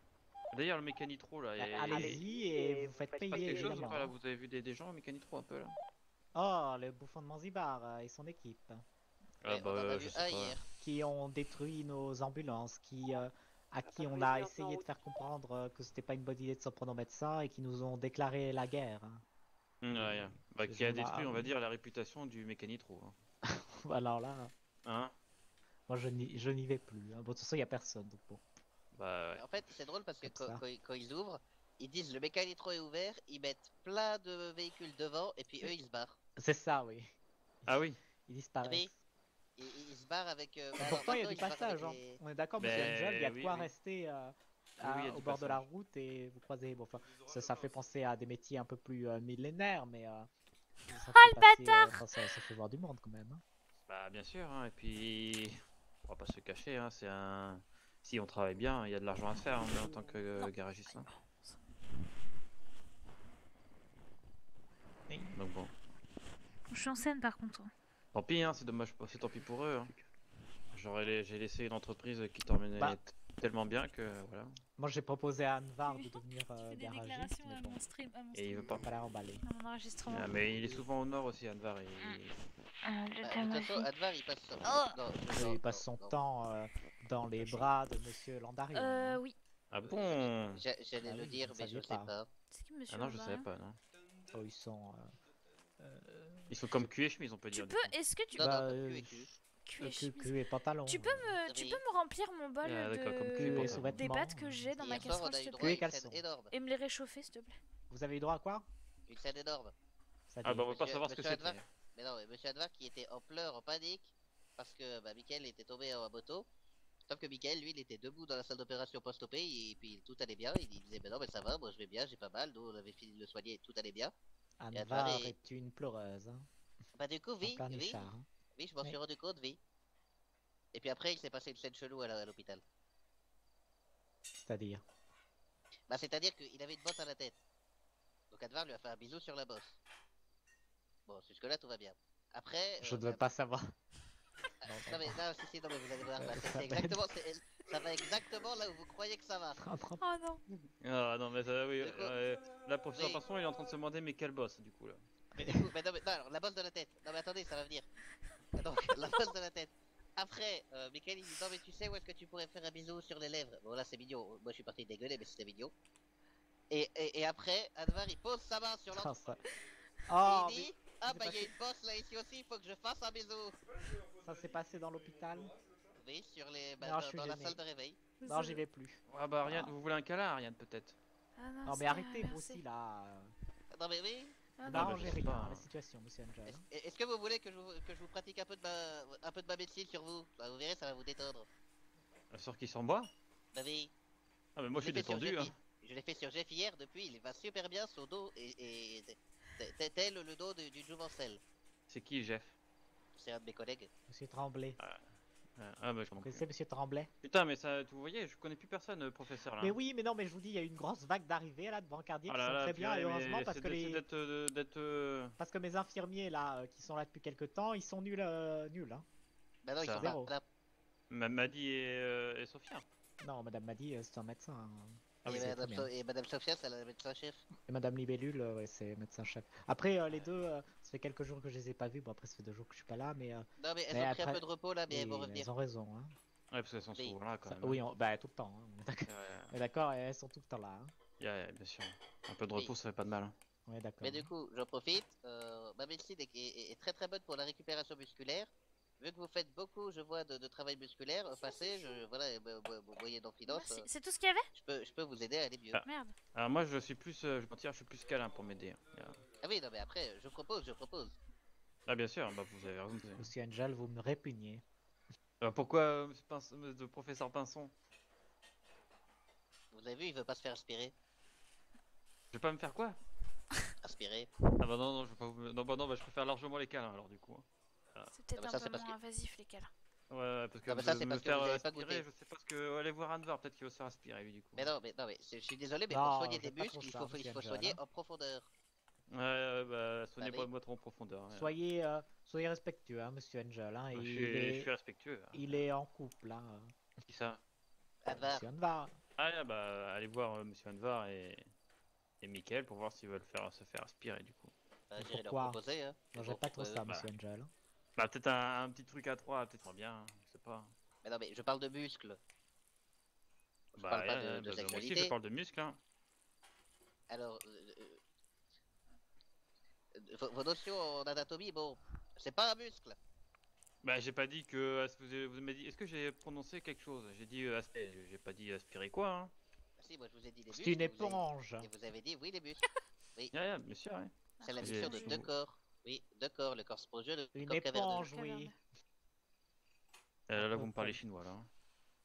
D'ailleurs, le mécanitro là. Allez-y et vous faites passe payer, quelque chose ou évidemment. pas, là, vous avez vu des gens au mécanitro un peu là? Oh, le bouffon de Manzibar et son équipe, Ah Ouais, on en a je vu sais un pas. hier. qui ont détruit nos ambulances, à qui on pris a une essayé de route. faire comprendre que c'était pas une bonne idée de s'en prendre aux médecins et qui nous ont déclaré la guerre, hein. Ouais. Bah, Ces qui a gens-là, détruit, on va oui. dire, la réputation du mécanitro. Hein. Alors là, Hein moi je n'y vais plus, hein. Bon, de toute façon, il y a personne, donc bon. Bah ouais. En fait, c'est drôle parce que Comme ça. quand ils ouvrent, ils disent le mécanitro est ouvert, ils mettent plein de véhicules devant et puis eux ils se barrent. C'est ça, oui. Ah oui. Ils disparaissent. Oui. Ils se barrent avec. Bah, alors, Pourtant, il y a maintenant, du ils se barrent passage, avec hein. les- On est d'accord, Mais monsieur Angel, il y a de oui, quoi oui. rester Oui, il y a au du bord de la passage. route et vous croisez. Bon, enfin, ça fait penser à des métiers un peu plus millénaires, mais ça fait bâtard ça fait voir du monde quand même, hein. Bah bien sûr. Hein. Et puis, on va pas se cacher. Hein. C'est un. Si on travaille bien, il y a de l'argent à se faire hein, en tant que garagiste. Hein. Oui. Donc bon. Je suis en scène par contre. Tant pis, hein, c'est dommage, c'est tant pis pour eux. Hein. J'ai laissé une entreprise qui terminait Bah. tellement bien que voilà. Moi, j'ai proposé à Anvar de devenir des garagiste, déclarations mais à bon, mon stream, à mon Et il veut stream, pas. on va pas la remballer. à mon enregistrement. Ah, mais il est souvent au nord aussi, Anvar. Et... Ah, Bah, de toute façon, Advar il passe son. Oh Non, Il passe son temps dans les bras de monsieur Landari. Oui. Ah bon? J'allais Ah le oui, dire, vous ne mais je saviez sais pas. pas. C'est qui monsieur Ah non, je Lambert savais pas, non. Oh, ils sont. Ils sont comme cul et chemise, on peut Tu dire. peux, est-ce que tu Non, Bah, non, cul et cul. cul et chemise. cul et pantalon. Tu peux me remplir mon bol Ah, d'accord, comme cul et de pantalon. sous-vêtements. des battes que j'ai dans ma Hier soir, on casserole, a s'il eu te droit à et une caleçon. scène énorme. plaît, et me les réchauffer, s'il te plaît. Vous avez eu droit à quoi? Une scène énorme. Ah bah on veut pas Monsieur- savoir ce que monsieur c'était. Advar- Mais non, mais monsieur Advar qui était en pleurs, en panique, parce que bah, Mickaël était tombé en moto. Sauf que Mickaël, lui, il était debout dans la salle d'opération post-op et puis tout allait bien. Il disait, mais non, mais ça va, moi je vais bien, j'ai pas mal. Nous, on avait fini de le soigner, tout allait bien. Anvar Advar est une pleureuse, hein. Bah, du coup, En oui, plein oui, Nichard, hein. oui, je m'en suis Oui. rendu compte, oui. Et puis après, il s'est passé une scène chelou à l'hôpital. C'est-à-dire. Bah, c'est-à-dire qu'il avait une botte à la tête. Donc Advar lui a fait un bisou sur la bosse. Bon, jusque-là, tout va bien. Après... Je ne veux pas savoir. Non mais, non, si, non mais vous allez voir, là, Ça c'est exactement, ça va exactement là où vous croyez que ça va. Oh non. Ah non, mais ça, oui. Du coup, Là, professeur oui. Pinson, il est en train de se demander, mais quel boss, du coup, là. Mais du coup, mais non, alors, la bosse de la tête. Non mais attendez, ça va venir. Donc, la bosse de la tête. Après, Michael il dit non mais tu sais où est-ce que tu pourrais faire un bisou sur les lèvres. Bon là c'est mignon, moi je suis parti dégueuler mais c'était mignon. Et après, Advar il pose sa main sur l'entre... Oh, et il dit, ah bah il y a une bosse là ici aussi, il faut que je fasse un bisou. ça s'est passé dans l'hôpital. Oui, sur les... Non, dans, je suis dans la gêné. salle de réveil. Non, j'y vais plus. Ah bah, Ariane, vous voulez un câlin, Ariane, peut-être? Ah non, Non, ça mais va, arrêtez, vous merci. aussi, là. Non mais oui. Ah Vous non. n'arrangez je sais rien pas, à hein. la situation, monsieur Angel. Est-ce que vous voulez que je vous pratique un peu de ma médecine sur vous? Bah, vous verrez, ça va vous détendre. La sœur qui s'en boit? Bah oui. Ah, mais moi, je suis l'ai fait sur détendu, Jeff hein. Je l'ai fait sur Jeff hier, depuis, il va super bien, son dos et tel le dos du Jouvencel. C'est qui, Jeff? C'est un de mes collègues. Monsieur Tremblay. Ah bah, je Vous m'en connaissez monsieur Tremblay? Putain, mais ça, vous voyez, je connais plus personne, professeur, là. Mais oui, mais non, mais je vous dis, il y a eu une grosse vague d'arrivées là de brancardiers Ah qui là sont là, très bien, purée, et mais heureusement parce c'est que parce que mes infirmiers là, qui sont là depuis quelques temps, ils sont nuls, nuls, hein. Bah non, ils Ça. sont Zéro. pas là. Madi et Sophia. Non, Madame m'a dit, c'est un médecin. Hein. Ah oui, Et, c'est très bien. et Madame Sophia, c'est la médecin-chef. Et Madame Libellule, ouais, c'est médecin-chef. Après, les deux, ça fait quelques jours que je les ai pas vus. Bon, après, ça fait 2 jours que je suis pas là, mais. Non mais elles Mais ont pris un après- peu de repos là, mais elles vont oui, revenir. elles ont raison. Hein. Ouais, parce qu'elles sont Oui. souvent là, quand Ça- même. oui, bah, tout le temps. Hein. On est d'accord. On est d'accord, et elles sont tout le temps là. Hein. Bien sûr. Un peu de Oui. repos, ça fait pas de mal. Hein. On est d'accord. Mais du coup, j'en profite. Ma médecine est très très bonne pour la récupération musculaire. Vu que vous faites beaucoup, je vois, de travail musculaire, au passé, voilà, vous voyez dans Freelance, Merci. C'est tout ce qu'il y avait? je peux vous aider à aller mieux. Ah. Merde. Alors moi, je suis plus, je mentir, je suis plus câlin pour m'aider. Hein. Ah oui, non mais après, je propose. Ah bien sûr, bah vous avez raison. Monsieur Angel, vous me répugnez. Pourquoi, de professeur Pinson? Vous avez vu, il veut pas se faire aspirer. Je vais pas me faire quoi? Aspirer. Ah bah non, je vais pas vous... Non, bah je préfère largement les câlins, alors du coup. Hein. C'est peut-être Ah bah un ça, peu c'est parce moins invasif les câlins. Ouais, parce que Ah bah ça, c'est me parce que faire vous avez pas aspirer, goûté. je sais pas ce que... Allez voir Anvar, peut-être qu'il va se faire aspirer, lui, du coup. Mais non, je suis désolé, mais Non, pour soigner des c'est pas muscles, trop il ça, faut monsieur Angel, soigner hein. en profondeur. Ouais, bah soignez Bah pas oui. moi trop en profondeur. Ouais. Soyez respectueux, hein, monsieur Angel. Hein, Je il, suis, est, je suis respectueux. Hein. il est en couple. Hein. Qui ça? Advar. Monsieur Anvar. Ah bah allez voir monsieur Anvar et Mickaël pour voir s'ils veulent se faire aspirer, du coup. J'irai leur Pourquoi? proposer, hein. Moi, Mais j'aime bon, pas trop ça, bah. monsieur Angel. Bah peut-être un petit truc à 3, peut-être bien, hein, je sais pas. Mais non, mais je parle de muscles. Je Bah, parle pas ouais, de moi aussi sexualité. je parle de muscles. Hein. Alors, vos notions en anatomie, bon, c'est pas un muscle. Bah j'ai pas dit que... Vous m'avez dit... Est-ce que j'ai prononcé quelque chose? J'ai dit aspirer, j'ai pas dit aspirer quoi hein. Ah, si, moi je vous ai dit les C'est muscles. une éponge. Et vous avez dit oui, les muscles. Bien sûr, ouais. C'est la Ah, mixture de j'ai- 2 corps. Oui, 2 corps, le corps spongieux, le Une corps caverneux. éponge, oui. Là vous me parlez chinois là. Hein.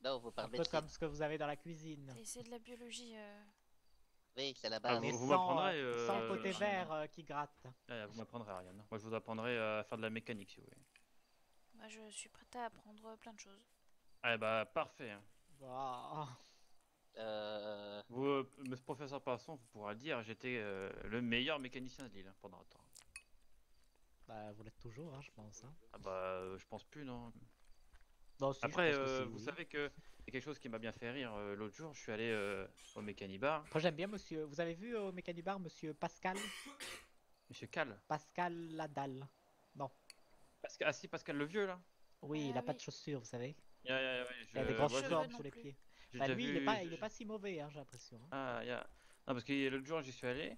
Non, vous Un parlez peu médecine. comme ce que vous avez dans la cuisine. Et c'est de la biologie. Oui, c'est la Ah, base. Mais vous sans, m'apprendrez, sans le côté Ariane. vert qui gratte. Vous m'apprendrez Ariane. Moi je vous apprendrai à faire de la mécanique si vous voulez. Moi, je suis prête à apprendre plein de choses. Ah bah parfait. Hein. Ah. Euh... Vous, monsieur professeur Pinson, vous pourrez le dire, j'étais le meilleur mécanicien de l'île hein, pendant un temps. Bah, vous l'êtes toujours, hein, je pense. Hein. Ah bah je pense plus non. Non, si, je Après pense que si, vous oui. savez que c'est quelque chose qui m'a bien fait rire l'autre jour, je suis allé au Mécanibar. Après, j'aime bien monsieur. Vous avez vu au Mécanibar monsieur Pascal? Monsieur Cal. Pascal Ladal. Non. Ah si Pascal le vieux là. Oui, il a Ah pas oui. de chaussures, vous savez. Ouais, Il a des grosses moi, cheveux cornes non sous les plus. pieds. j'ai Bah, déjà lui, vu, il est pas si mauvais, hein, j'ai l'impression. Hein. Ah, non, parce que l'autre jour, j'y suis allé.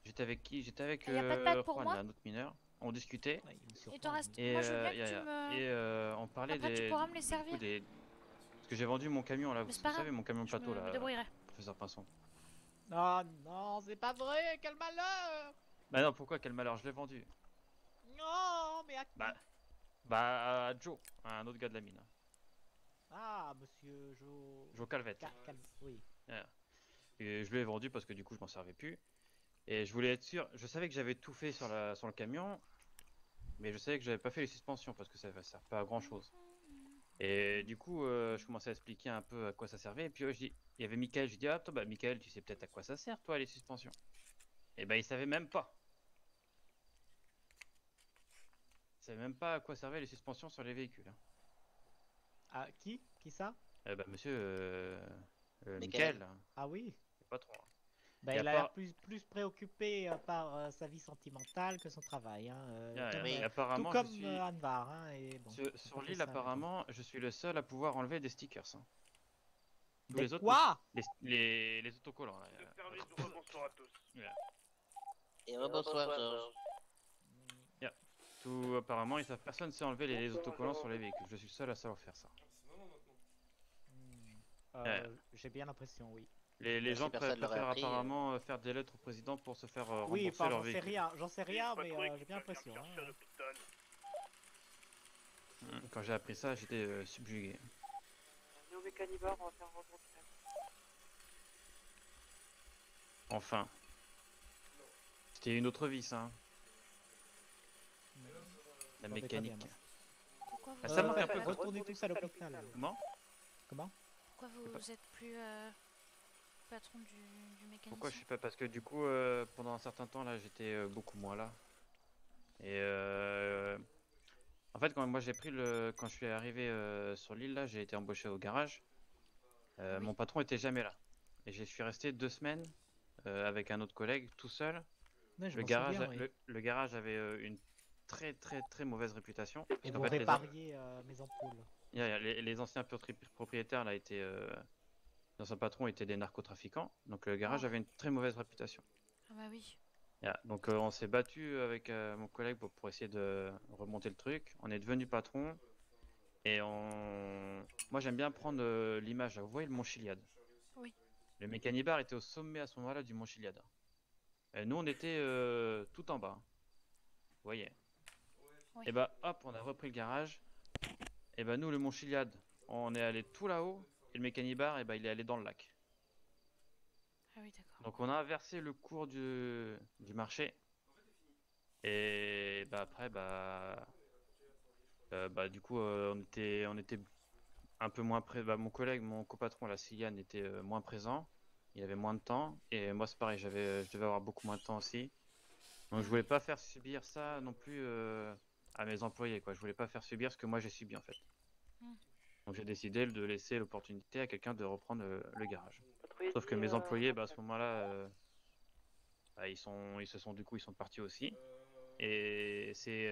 J'étais avec qui? J'étais avec Et y a pas de bac pour Juan, moi un autre mineur. On discutait. Ouais, il me Il surprend, t'en lui. reste. Et, Moi, je veux bien que tu me. et on parlait Après, tu des. pourras me les du coup, servir. Parce que j'ai vendu mon camion là, Mais vous c'est pas savez, grave, mon camion Je plateau me là, débrouillerai. professeur Pinson. Oh non, c'est pas vrai, quel malheur! Bah non, pourquoi? Quel malheur, je l'ai vendu. Non, mais à qui? Bah à Joe, un autre gars de la mine. Ah, monsieur Jo. Joe Calvette. Oui. Et je lui ai vendu parce que du coup, je m'en servais plus. Et je voulais être sûr, je savais que j'avais tout fait sur le camion, mais je savais que j'avais pas fait les suspensions parce que ça sert pas à grand chose. Et du coup, je commençais à expliquer un peu à quoi ça servait. Et puis il y avait Mickaël, je dis ah toi bah Mickaël, tu sais peut-être à quoi ça sert toi les suspensions. Et ben, il savait même pas. Il savait même pas à quoi servaient les suspensions sur les véhicules, hein. Ah, qui ça? Bah, monsieur Michael. Michael, Ah oui. le patron, hein. Ben, Et il à a l'air part- plus préoccupé par sa vie sentimentale que son travail, hein. Ouais, Oui. et Tout apparemment, comme je suis... Anvar, hein, et bon. Sur c'est un peu l'île, ça, mais bon. apparemment, je suis le seul à pouvoir enlever des stickers, hein. Tous Des les autres, quoi? les autocollants, là. Bonsoir à tous. Et rebonsoir, Georges. Tout, apparemment, personne ne sait enlever les autocollants sur les véhicules. Je suis le seul à savoir faire ça. J'ai bien l'impression, oui. Les Bah, si gens personne l'aurait préfèrent appris, apparemment faire des lettres au président pour se faire Oui, rembourser enfin, leur véhicule. j'en sais rien, mais j'ai bien l'impression, hein. Quand j'ai appris ça, j'étais subjugué. Nous, Mécanibar, on va faire un regroupement. Enfin. C'était une autre vie, ça, hein. La Bon, mais très bien, mécanique. Pourquoi vous, Ah, ça manque un peu. Retournez tous à l'hôpital. Comment? pourquoi vous êtes plus patron du mécanicien? Pourquoi je suis pas? Parce que du coup, pendant un certain temps, là, j'étais beaucoup moins là. Et en fait, quand moi j'ai pris quand je suis arrivé sur l'île, là, j'ai été embauché au garage. Oui. Mon patron était jamais là. Et je suis resté 2 semaines avec un autre collègue, tout seul. Ouais, je Le m'en garage, souviens, oui. le garage avait une très mauvaise réputation. Et Parce qu'en vous fait, répariez mes ampoules. les anciens propriétaires là dans son patron étaient des narcotrafiquants. Donc le garage Oh. avait une très mauvaise réputation. Ah bah oui. Donc on s'est battu avec mon collègue pour essayer de remonter le truc. On est devenu patron et moi j'aime bien prendre l'image. Là. Vous voyez le Mont Chiliade? Oui. Le Mécanibar était au sommet à ce moment-là du Mont Chiliade. Et nous on était tout en bas. Vous voyez? Oui. Et bah hop, on a repris le garage. Et bah nous le Mont Chiliade, on est allé tout là-haut et le Mécanibar, et bah il est allé dans le lac. Ah oui, d'accord. Donc on a inversé le cours du marché. Et bah après du coup on était un peu moins présent. Mon collègue, mon copatron, la Siliane, était moins présent. Il avait moins de temps. Et moi c'est pareil, je devais avoir beaucoup moins de temps aussi. Donc je voulais pas faire subir ça non plus à mes employés, quoi. Je voulais pas faire subir ce que moi j'ai subi en fait. Donc j'ai décidé de laisser l'opportunité à quelqu'un de reprendre le garage. Sauf que mes employés, à ce moment-là, ils sont partis aussi. Et c'est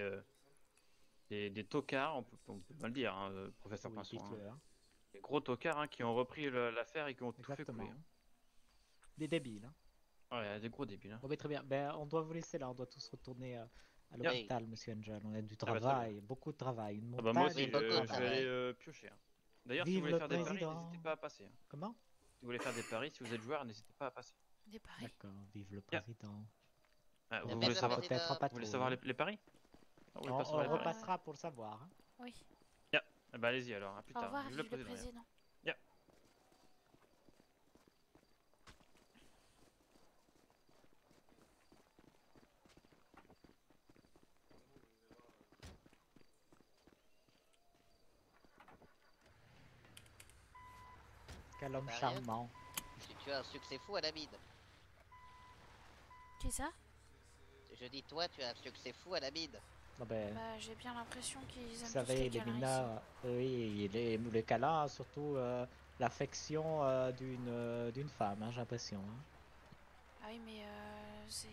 des tocards, on peut pas le dire, hein, professeur Oui, Pinson. dites-le, hein. Des gros tocards qui ont repris l'affaire et qui ont tout fait Exactement. couler. Des débiles, hein. Ouais, des gros débiles. Hein. Bon, mais très bien. Ben, on doit vous laisser là, on doit tous retourner à l'hôpital, monsieur Angel. On a du Ah bah, très travail, beaucoup de travail. Une Ah montagne. bah, moi aussi, Oui, beaucoup de je vais travail. aller piocher. Hein. D'ailleurs, si Vive vous voulez le faire des paris, président. n'hésitez pas à passer. Hein. Comment? Si vous voulez faire des paris, si vous êtes joueur, n'hésitez pas à passer. Des paris. D'accord, vive le Bien. président. Ah, Il y a vous pas voulez de savoir, président. Peut-être en vous patrouille. voulez savoir les paris? Ah, vous voulez On, pas savoir les on paris? repassera pour le savoir, hein. Oui. Ah bah allez-y alors, à plus Au tard. revoir, Vive vive le président. président. Quel homme Bah, rien. charmant. Tu as un succès fou à la mine. Qui ça? Je dis, toi, tu as un succès fou à la mine. Non, ben, Bah j'ai bien l'impression qu'ils aiment vous tous savez, les les câlins mineurs, oui, les câlins, surtout l'affection d'une femme, hein, j'ai l'impression. Hein. ici. Ah oui, mais c'est...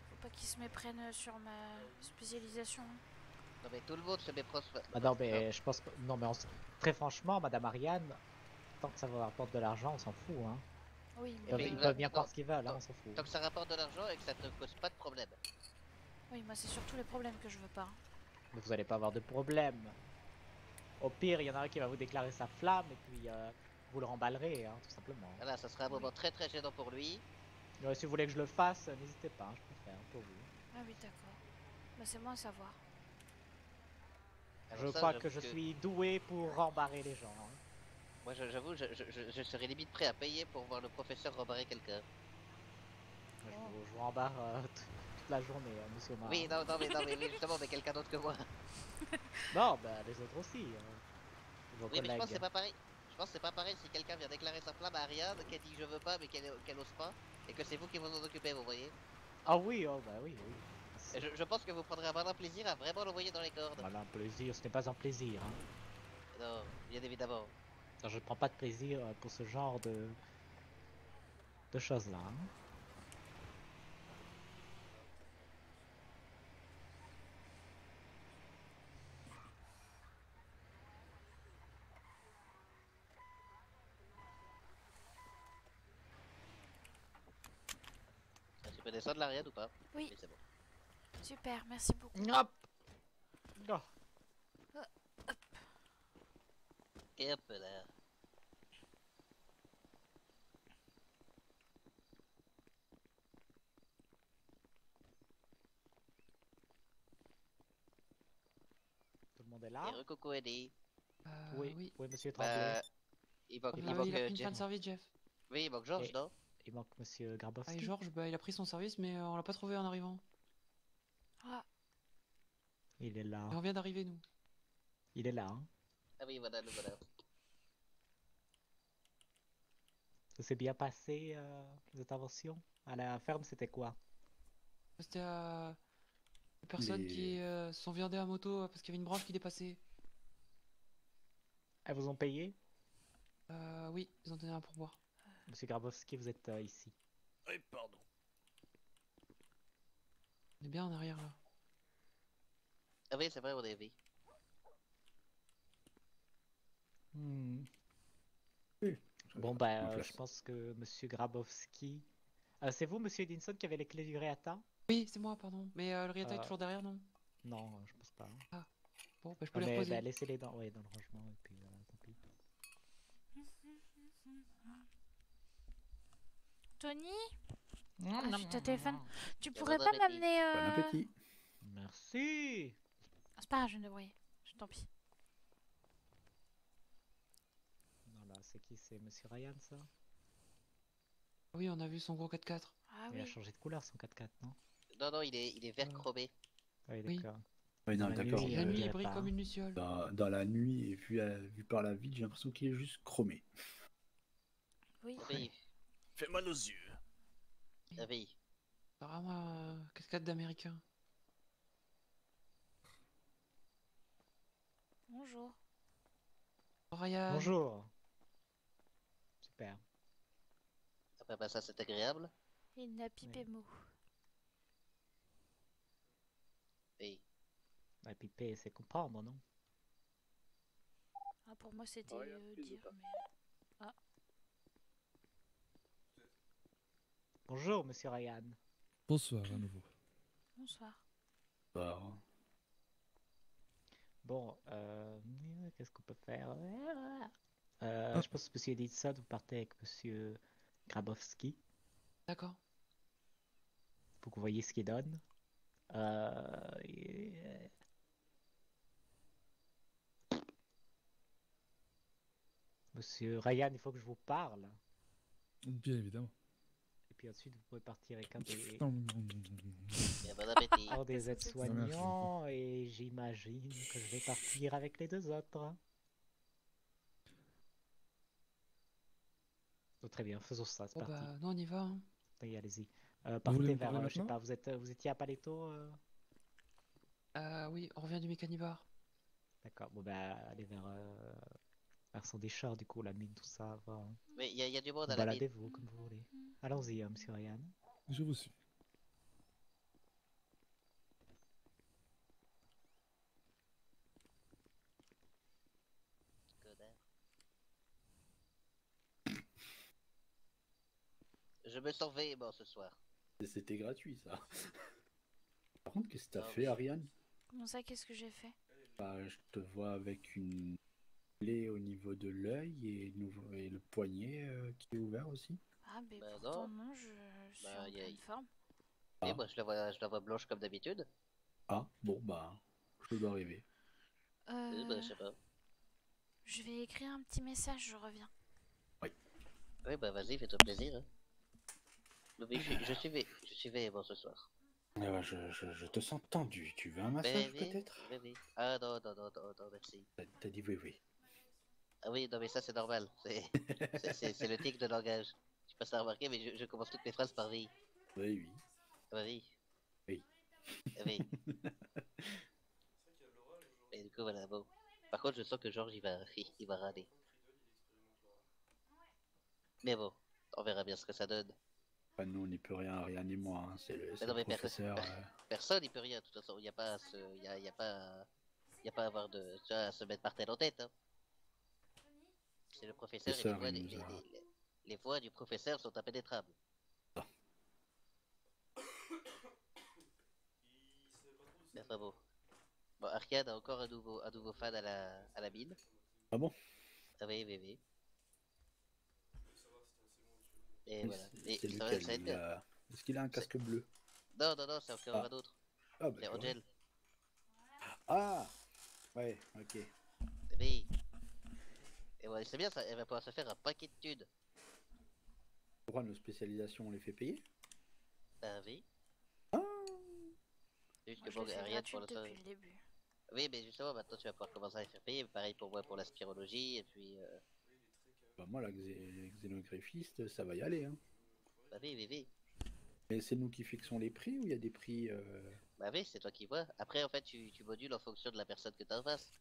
Faut pas qu'ils se méprennent sur ma spécialisation. Non, mais tout le monde se méprend. Ah non, mais je pense pas. Non, mais très franchement, Madame Ariane, tant que ça vous rapporte de l'argent, on s'en fout. Hein. Oui, Ils mais... peuvent, mais ils là, peuvent bien non, croire ce qu'ils veulent, hein, on s'en fout. Tant que ça rapporte de l'argent et que ça te cause pas de problème. Oui, moi c'est surtout les problèmes que je veux pas. Mais vous allez pas avoir de problème. Au pire, il y en a un qui va vous déclarer sa flamme et puis vous le remballerez, hein, tout simplement. Voilà, ça sera un moment très très gênant pour lui. Si vous voulez que je le fasse, n'hésitez pas, hein, je peux faire pour vous. Ah oui, d'accord. Bah c'est bon à savoir. Alors Je ça, crois j'avoue que je suis doué pour rembarrer les gens. Hein. Moi, j'avoue, je serais limite prêt à payer pour voir le professeur rembarrer quelqu'un. Je vous rembarre toute la journée, monsieur Omar. Oui, non, mais oui, justement, mais quelqu'un d'autre que moi. Non, bah les autres aussi. Vos Oui, mais je collègues. pense que c'est pas pareil. Je pense que c'est pas pareil si quelqu'un vient déclarer sa flamme à Ariane, qu'elle dit je veux pas, mais qu'elle ose pas, et que c'est vous qui vous en occupez, vous voyez. Ah oui, oh bah oui, oui. Et je pense que vous prendrez un malin plaisir à vraiment l'envoyer dans les cordes. Voilà, un plaisir, ce n'est pas un plaisir. Hein. Non, bien évidemment. Non, je ne prends pas de plaisir pour ce genre de choses-là. Hein. Tu peux descendre l'Ariane ou pas? Oui. C'est bon. Super, merci beaucoup. Hop. Oh. Et hop là. Tout le monde est là? Et recoucou Eddie. Oui, Oui. oui, monsieur Tremblay. Bah, il manque, Il il manque- Il a pris une Jeff. fan service, Jeff. Oui, il manque Georges, Et- non? Il manque monsieur Ah, Grabowski. et Georges, bah, il a pris son service, mais on l'a pas trouvé en arrivant. Ah, Il est là. Et on vient d'arriver, nous. Il est là. Hein. Ah oui, voilà, le voilà. Ça s'est bien passé, les interventions? À la ferme, c'était quoi? C'était à... des personnes qui se sont viandées à moto parce qu'il y avait une branche qui dépassait. Elles vous ont payé? Oui, ils ont donné un pourboire. Monsieur Grabowski, vous êtes ici. Oui, pardon. On est bien en arrière, là. Ah oui, c'est vrai, on est oui. Hmm. Oui. Bon, Ma bah, place. je pense que monsieur Grabowski... c'est vous, monsieur Edinson, qui avez les clés du Réata? Oui, c'est moi, pardon. Mais le Riata est Euh, toujours derrière, non? Non, je pense pas. Bon, bah, je peux Ah, les mais reposer. bah, laissez-les dans... Ouais, dans le rangement, et puis tant pis. Tony? Ah, je suis au téléphone. Tu Et pourrais bon pas appétit. m'amener... Bon appétit. Merci. C'est pas grave, je vais me débrouiller. Tant pis. Non, là, c'est qui? C'est monsieur Ryan, ça? Oui, on a vu son gros 4x4. Ah Il a oui. changé de couleur, son 4x4, non? Non, non, il est vert chromé. Ah oui, Oui. d'accord. Oui, non, Dans la d'accord. nuit, La nuit, il dirait brille pas, comme hein. une luciole. Dans la nuit, et vu par la ville, j'ai l'impression qu'il est juste chromé. Oui. Oui, Fait mal aux yeux. ah oui. C'est vraiment un 4x4 d'américain. Bonjour. Ryan. Bonjour. Super. Ah bah ça, c'est agréable. Il n'a pipé mot. Oui. Bah, piper, c'est comprendre, non? Ah, pour moi, c'était Ouais, y a plus de dire, pas. mais... Bonjour, monsieur Ryan. Bonsoir à nouveau. Bonsoir. Bah, Bon, qu'est-ce qu'on peut faire? Je pense que monsieur Edinson, vous partez avec monsieur Grabowski D'accord. pour que vous voyez ce qu'il donne. Et- Monsieur Ryan, il faut que je vous parle. Bien évidemment. Et puis ensuite, vous pouvez partir avec un des, Et bon appétit. un des Qu'est-ce que c'est que ça? aides-soignants. Et j'imagine que je vais partir avec les deux autres. Oh, très bien, faisons ça, c'est Bon, parti. bah, nous, on y va. Hein. Oui, allez-y. voulez Partez me vers, parler je sais maintenant pas, vous étiez à Paletto Oui, on revient du mécanibar. D'accord, bon bah allez vers son déchar du coup, la mine, tout ça, va. Mais il y a du monde à la ville. Baladez-vous comme vous voulez. Allons-y, monsieur Ryan. Je vous suis. Connard. Je me sens véhément ce soir. c'était gratuit, ça. Par contre, qu'est-ce que t'as Ah fait, oui. Ariane? Comment ça, qu'est-ce que j'ai fait? Bah, je te vois avec une plaie au niveau de l'œil et le poignet qui est ouvert aussi. Ah, mais Bah pourtant non. non, je suis Bah, en y a- pleine forme. Et Ah. moi, je la vois blanche comme d'habitude. Ah, bon, bah, je dois rêver. Bah, je sais pas. Je vais écrire un petit message, je reviens. Oui, bah vas-y, fais-toi plaisir. Hein. Oui, je suis véhément ce soir. Ah ouais, je te sens tendu. Tu veux un Mais massage, oui, peut-être? oui, oui. Ah non, non, non, non, non, merci. T'as dit oui, oui. Ah oui, non, mais ça, c'est normal. C'est le tic de langage. Je sais pas si t'as remarqué, mais je commence toutes mes phrases par oui. Oui, oui. Ah bah oui. Oui. Ah oui. Et du coup, voilà, bon. Par contre, je sens que Georges, il va râler. Mais bon, on verra bien ce que ça donne. Enfin, nous, on n'y peut rien, rien ni moi. Hein. C'est Mais le non, mais professeur. personne n'y peut rien, de toute façon. Il n'y a pas à se... y a pas à avoir de... Tu vois, à se mettre par terre en tête, hein. C'est le professeur et Professeur, il nous a... les voix du professeur sont impénétrables. Mais enfin bon. Bon, Arcade a encore un nouveau fan à la mine. Ah bon? Ah oui, oui, oui. Et Oui, voilà. c'est Et ça va, lequel? Est-ce qu'il a un casque bleu? Non, non, non, c'est encore Ah. un autre. Ah bah C'est tu vois. Angel. Ah! Ouais, ok. Oui. Et ouais, c'est bien ça, elle va pouvoir se faire un paquet de thunes. Pourquoi nos spécialisations, on les fait payer? Bah oui. Ah! Juste Moi, que je bon, l'ai fait rien pour gratuite l'instant. depuis le début. Oui, mais justement, maintenant tu vas pouvoir commencer à les faire payer. Pareil pour moi pour la spirologie, et puis. Bah moi, la xénographiste, ça va y aller. Hein. Bah oui, oui, oui. Mais c'est nous qui fixons les prix ou il y a des prix Bah oui, c'est toi qui vois. Après, en fait, tu modules en fonction de la personne que t'as en face.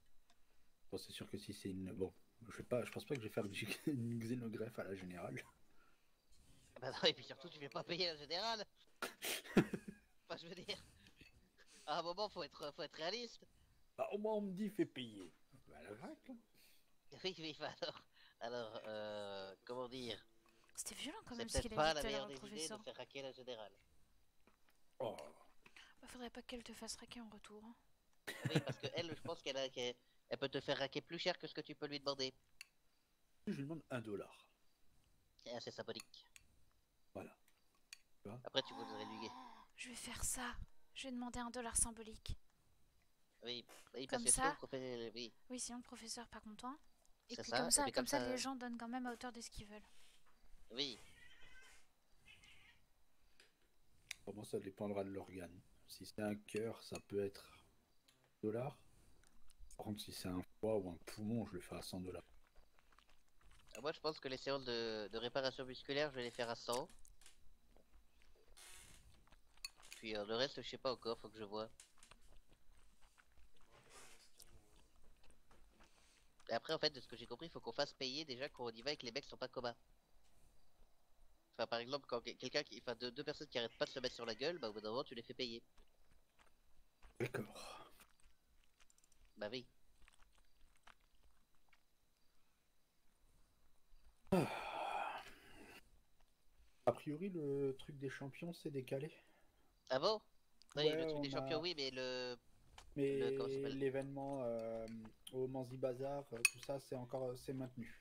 Bon, c'est sûr que si c'est une... Bon, je pense pas que je vais faire une xénogreffe à la générale. Bah non, et puis surtout, tu fais pas payer en général. Enfin, je veux dire. À un moment, faut être réaliste. Bah, au moins, on me dit, fais payer. Bah, la vrac, là. Oui, oui, bah alors, comment dire? C'était violent quand C'est même ce peut-être qu'il a pas dit la tout à meilleure l'heure, le des idées de professeur. faire hacker la générale. Oh. Bah, faudrait pas qu'elle te fasse raquer en retour. Hein. Oui, parce que elle, je pense elle peut te faire hacker plus cher que ce que tu peux lui demander. Je lui demande $1. Et c'est symbolique. Voilà. Tu vois. Après, tu voudrais lui. Je vais faire ça. Je vais demander $1 symbolique. Oui, oui, parce Comme que ça. sinon, le professeur, oui. Oui, sinon le professeur pas content. Et C'est puis ça, et puis comme ça, les gens donnent quand même à hauteur de ce qu'ils veulent. Oui. Comment ça dépendra de l'organe. Si c'est un cœur, ça peut être $. Par contre, si c'est un foie ou un poumon, je le fais à $100. Moi, je pense que les séances de réparation musculaire, je vais les faire à 100. Puis le reste, je sais pas encore, faut que je vois. Et après, en fait, de ce que j'ai compris, il faut qu'on fasse payer déjà quand on y va et que les mecs sont pas comas. Enfin, par exemple, quand quelqu'un qui. Enfin, deux personnes qui arrêtent pas de se mettre sur la gueule, bah au bout d'un moment, tu les fais payer. D'accord. Bah oui. A priori, le truc des champions, c'est décalé. Ah bon? Oui, Ouais, le truc on des a- champions, oui, mais le. Mais comment ça s'appelle? l'événement au Manzi Bazar, tout ça, c'est maintenu.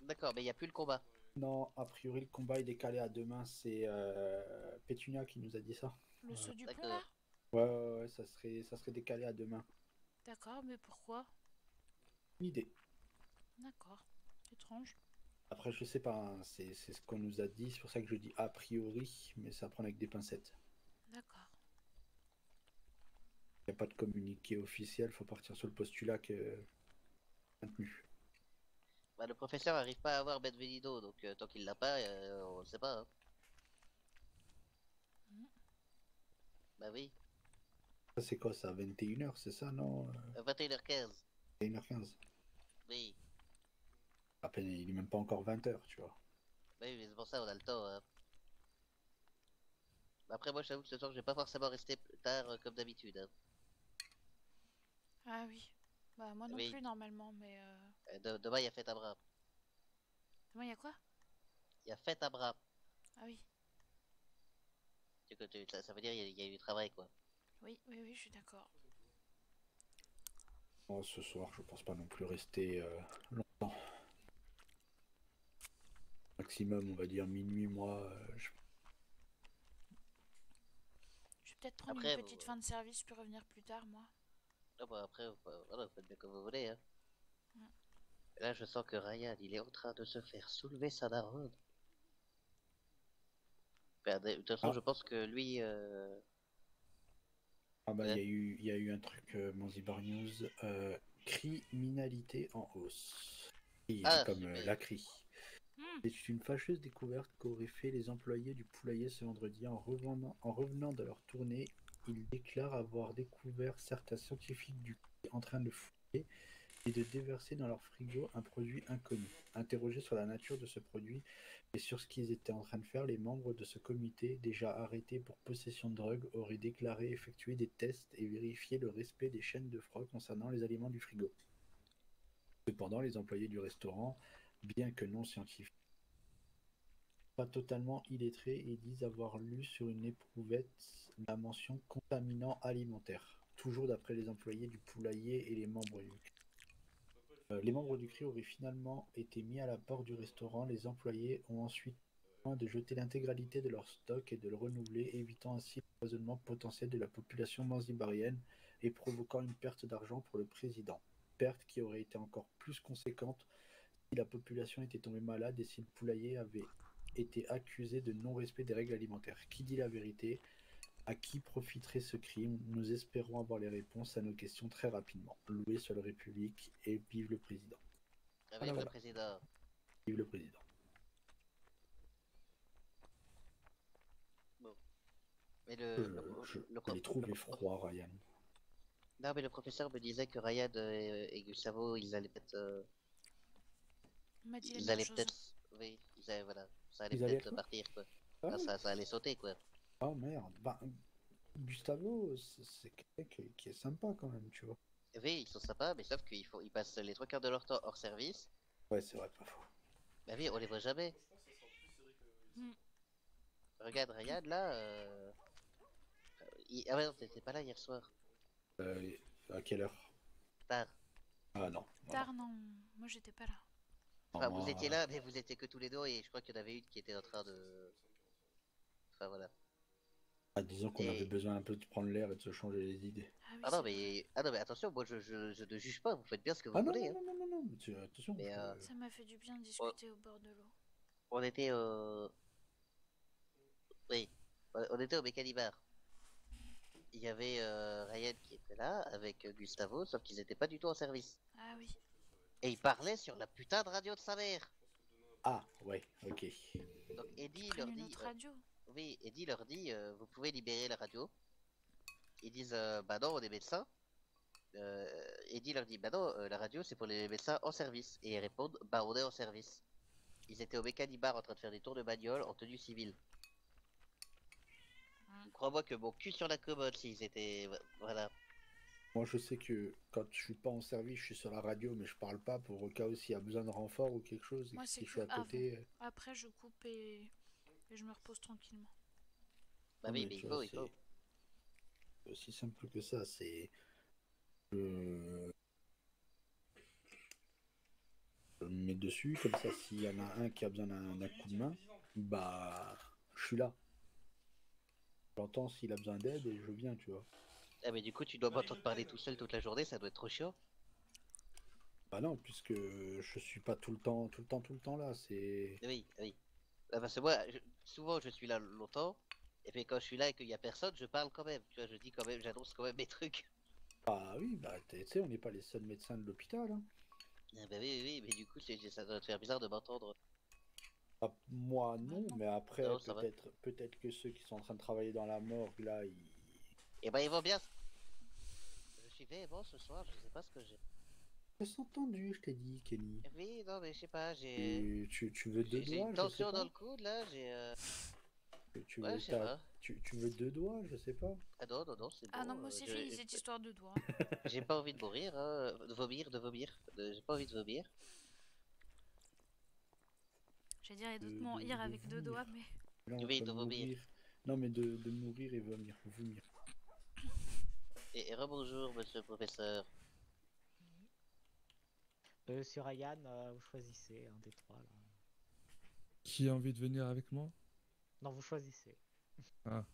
D'accord, mais il n'y a plus le combat. Non, a priori, le combat est décalé à demain. C'est Pétunia qui nous a dit ça. Le saut du plomb D'accord. là? Ouais, ça serait décalé à demain. D'accord, mais pourquoi? Une idée. D'accord. Étrange. Après, je sais pas, hein, c'est ce qu'on nous a dit. C'est pour ça que je dis a priori, mais ça prend avec des pincettes. D'accord. Il n'y a pas de communiqué officiel, faut partir sur le postulat que maintenu. Bah, le professeur arrive pas à avoir Benvenido, donc tant qu'il l'a pas, on le sait pas. Hein. Bah oui. Ça, c'est quoi ça? 21h, c'est ça, non? 21h15. 21h15. Oui. À peine, il est même pas encore 20h, tu vois. Bah oui, mais c'est pour ça, on a le temps. Hein. Après, moi, je t'avoue que ce soir, je vais pas forcément rester tard comme d'habitude. Hein. Ah oui. Bah moi non Oui. plus normalement, mais Demain, il y a fête à bras. demain il y a quoi? Il y a fête à bras. Ah oui. Ça veut dire il y a eu du travail, quoi. Oui, oui, oui, je suis d'accord. Bon, ce soir, je pense pas non plus rester longtemps. Maximum, on va dire minuit, moi. Je vais peut-être prendre Après, une petite fin de service puis revenir plus tard, moi. Ah bah après, voilà, vous faites bien comme vous voulez. Hein. Mm. Et là, je sens que Ryan, il est en train de se faire soulever sa daronne. Ben, de toute façon, je pense que lui... Ah bah, il Ouais. y a eu un truc, Manzibar News, criminalité en hausse. Et Ah, comme super. la CRI. C'est une fâcheuse découverte qu'auraient fait les employés du poulailler ce vendredi en revenant de leur tournée. Ils déclarent avoir découvert certains scientifiques du en train de fouiller et de déverser dans leur frigo un produit inconnu. Interrogés sur la nature de ce produit et sur ce qu'ils étaient en train de faire, les membres de ce comité, déjà arrêtés pour possession de drogue, auraient déclaré effectuer des tests et vérifier le respect des chaînes de froid concernant les aliments du frigo. Cependant, les employés du restaurant, bien que non scientifiques, pas totalement illettrés et disent avoir lu sur une éprouvette la mention contaminant alimentaire. Toujours d'après les employés du poulailler et les membres du CRI. Les membres du CRI auraient finalement été mis à la porte du restaurant. Les employés ont ensuite de jeter l'intégralité de leur stock et de le renouveler, évitant ainsi l'empoisonnement potentiel de la population zanzibarienne et provoquant une perte d'argent pour le président. Perte qui aurait été encore plus conséquente si la population était tombée malade et si le poulailler avait été accusé de non-respect des règles alimentaires. Qui dit la vérité? À qui profiterait ce crime? Nous espérons avoir les réponses à nos questions très rapidement. Loué sur la République et vive le président. Vive le président. Vive le président. Bon. Mais Je les trouve froids, Ryan. Non, mais le professeur me disait que Ryan et Gustavo, ils allaient peut-être... Ils allaient peut-être... Oui, voilà. Ça allait peut-être partir, quoi. Ah, ça allait sauter, quoi. Oh merde. Bah, Gustavo, c'est quelqu'un qui est sympa quand même, tu vois. Oui, ils sont sympas, mais sauf qu'ils passent les 3/4 de leur temps hors service. Ouais, c'est vrai, pas faux. Bah oui, on les voit jamais. Regarde Ryan, là... Ah ouais, non, t'étais pas là hier soir. À quelle heure? Tard. Ah non. Tard, non. Moi, j'étais pas là. Enfin, vous étiez là, mais vous étiez que tous les deux, et je crois qu'il y en avait une qui était en train de... Enfin, voilà. Ah, disons qu'on avait besoin un peu de prendre l'air et de se changer les idées. Ah non, mais attention, moi je ne juge pas, vous faites bien ce que vous voulez. Non, mais attention. Mais ça m'a fait du bien de discuter au bord de l'eau. On était oui, on était au Mécanibar. Il y avait Ryan qui était là avec Gustavo, sauf qu'ils étaient pas du tout en service. Ah oui. Et ils parlaient sur la putain de radio de sa mère. Ah ouais, ok. Donc Eddie leur dit... radio. Oui, Eddie leur dit, vous pouvez libérer la radio. Ils disent, bah non, on est médecins. Eddie leur dit, bah non, la radio c'est pour les médecins en service. Et ils répondent, bah on est en service. Ils étaient au Mécanibar en train de faire des tours de bagnole en tenue civile. Crois-moi que mon cul sur la commode s'ils étaient... Voilà. Moi je sais que quand je suis pas en service, je suis sur la radio, mais je parle pas pour au cas où s'il y a besoin de renfort ou quelque chose. Moi, si je suis à côté... Après, je coupe et je me repose tranquillement. Bah oui, mais il faut. C'est aussi simple que ça, c'est... Je me mets dessus, comme ça s'il y en a un qui a besoin d'un coup de main, bah je suis là. J'entends s'il a besoin d'aide et je viens, tu vois. Ah mais du coup tu dois m'entendre parler tout seul toute la journée, ça doit être trop chiant. Bah non, puisque je suis pas tout le temps là, c'est... Oui. Ah, parce que moi, souvent je suis là longtemps, et puis quand je suis là et qu'il y a personne, je parle quand même, tu vois, je dis quand même, j'annonce quand même mes trucs. Ah oui, bah tu sais, on n'est pas les seuls médecins de l'hôpital, hein. Ah bah oui, mais du coup ça doit te faire bizarre de m'entendre. Ah, moi non, mais après Non, peut-être que ceux qui sont en train de travailler dans la morgue là, ils... Eh ben ils vont bien. Je suis véhément ce soir, je sais pas ce que j'ai. C'est entendu, je t'ai dit, Kenny. Oui, non mais je sais pas, j'ai... Tu veux deux doigts, j'ai une tension dans le coude là, j'ai... Tu ouais, veux, je sais pas. tu veux deux doigts, je sais pas. Ah non, c'est bon. Ah non, moi aussi, fini cette histoire de doigts. J'ai pas envie de mourir, hein, de vomir. J'ai pas envie de vomir. J'allais dire, il y a d'autres mots hier avec deux doigts, mais... Non, oui, de vomir. Non, mais de mourir et vomir. Et rebonjour, monsieur le professeur. Sur Ryan, vous choisissez un des trois là. Qui a envie de venir avec moi? Non, vous choisissez. Ah.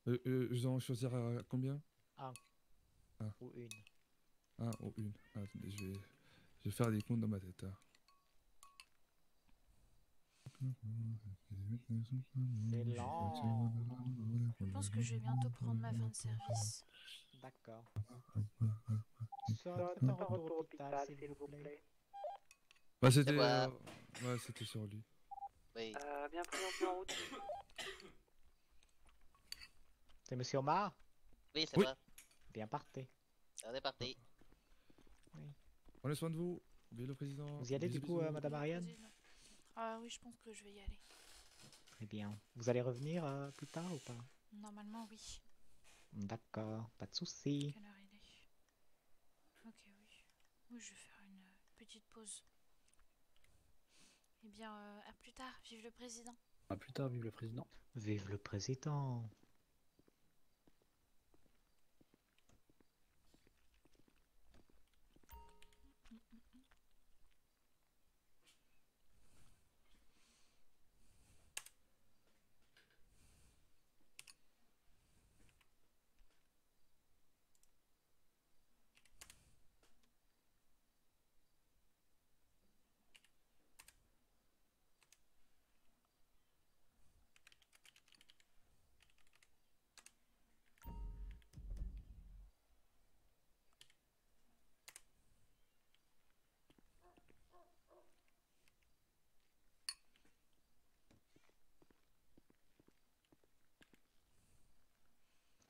Je dois en choisir combien? Un. Ah. Ou une. Ah, ou une. Ah, attendez, je vais faire des comptes dans ma tête. Hein. C'est lent. Je pense que je vais bientôt prendre ma fin de service. D'accord. Sur un retour au hôpital, s'il vous plaît. Bah, c'était ouais, c'était sur lui. Oui. Bien présenté en route. C'est Monsieur Omar? Oui, c'est Oui. moi. Bien, partez. On est parti. Prenez soin de vous. Vive le président. Vous y allez du Bisous, coup, bisous. Madame Ariane? Président. Ah oui, je pense que je vais y aller. Très bien. Vous allez revenir plus tard ou pas? Normalement, oui. D'accord, pas de souci. Quelle heure il est? Ok, oui. Oui, je vais faire une petite pause. Eh bien, à plus tard. Vive le président. À plus tard, vive le président. Vive le président.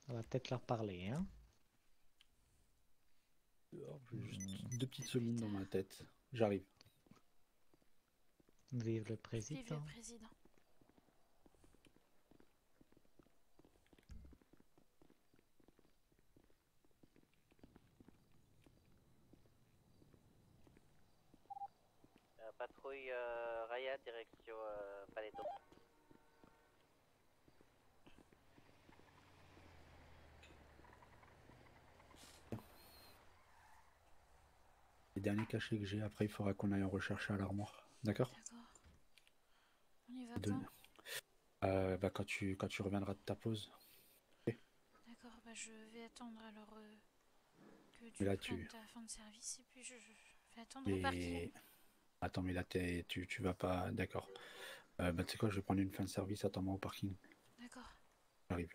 On va peut-être leur parler, hein? Alors, juste 2 petites secondes dans ma tête. J'arrive. Vive le Vive le président. président. Patrouille Raya, direction Paletto. Les derniers cachets que j'ai, après il faudra qu'on aille en rechercher à l'armoire. D'accord? D'accord. On y va De- quand? Bah, quand tu reviendras de ta pause. D'accord, bah je vais attendre alors que Mais tu là, prennes ta fin de service et puis je vais attendre au parking. Mais... Attends, mais là, tu vas pas... D'accord. Bah, tu sais quoi, je vais prendre une fin de service, attends-moi au parking. D'accord. J'arrive.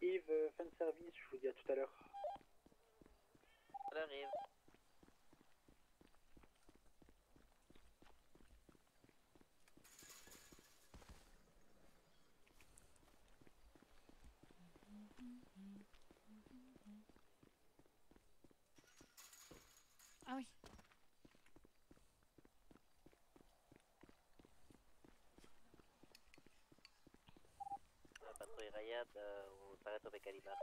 Yves, fin de service, je vous dis à tout à l'heure. On arrive. Ah oui. Patrouille Raya, on s'arrête au Bécalibar.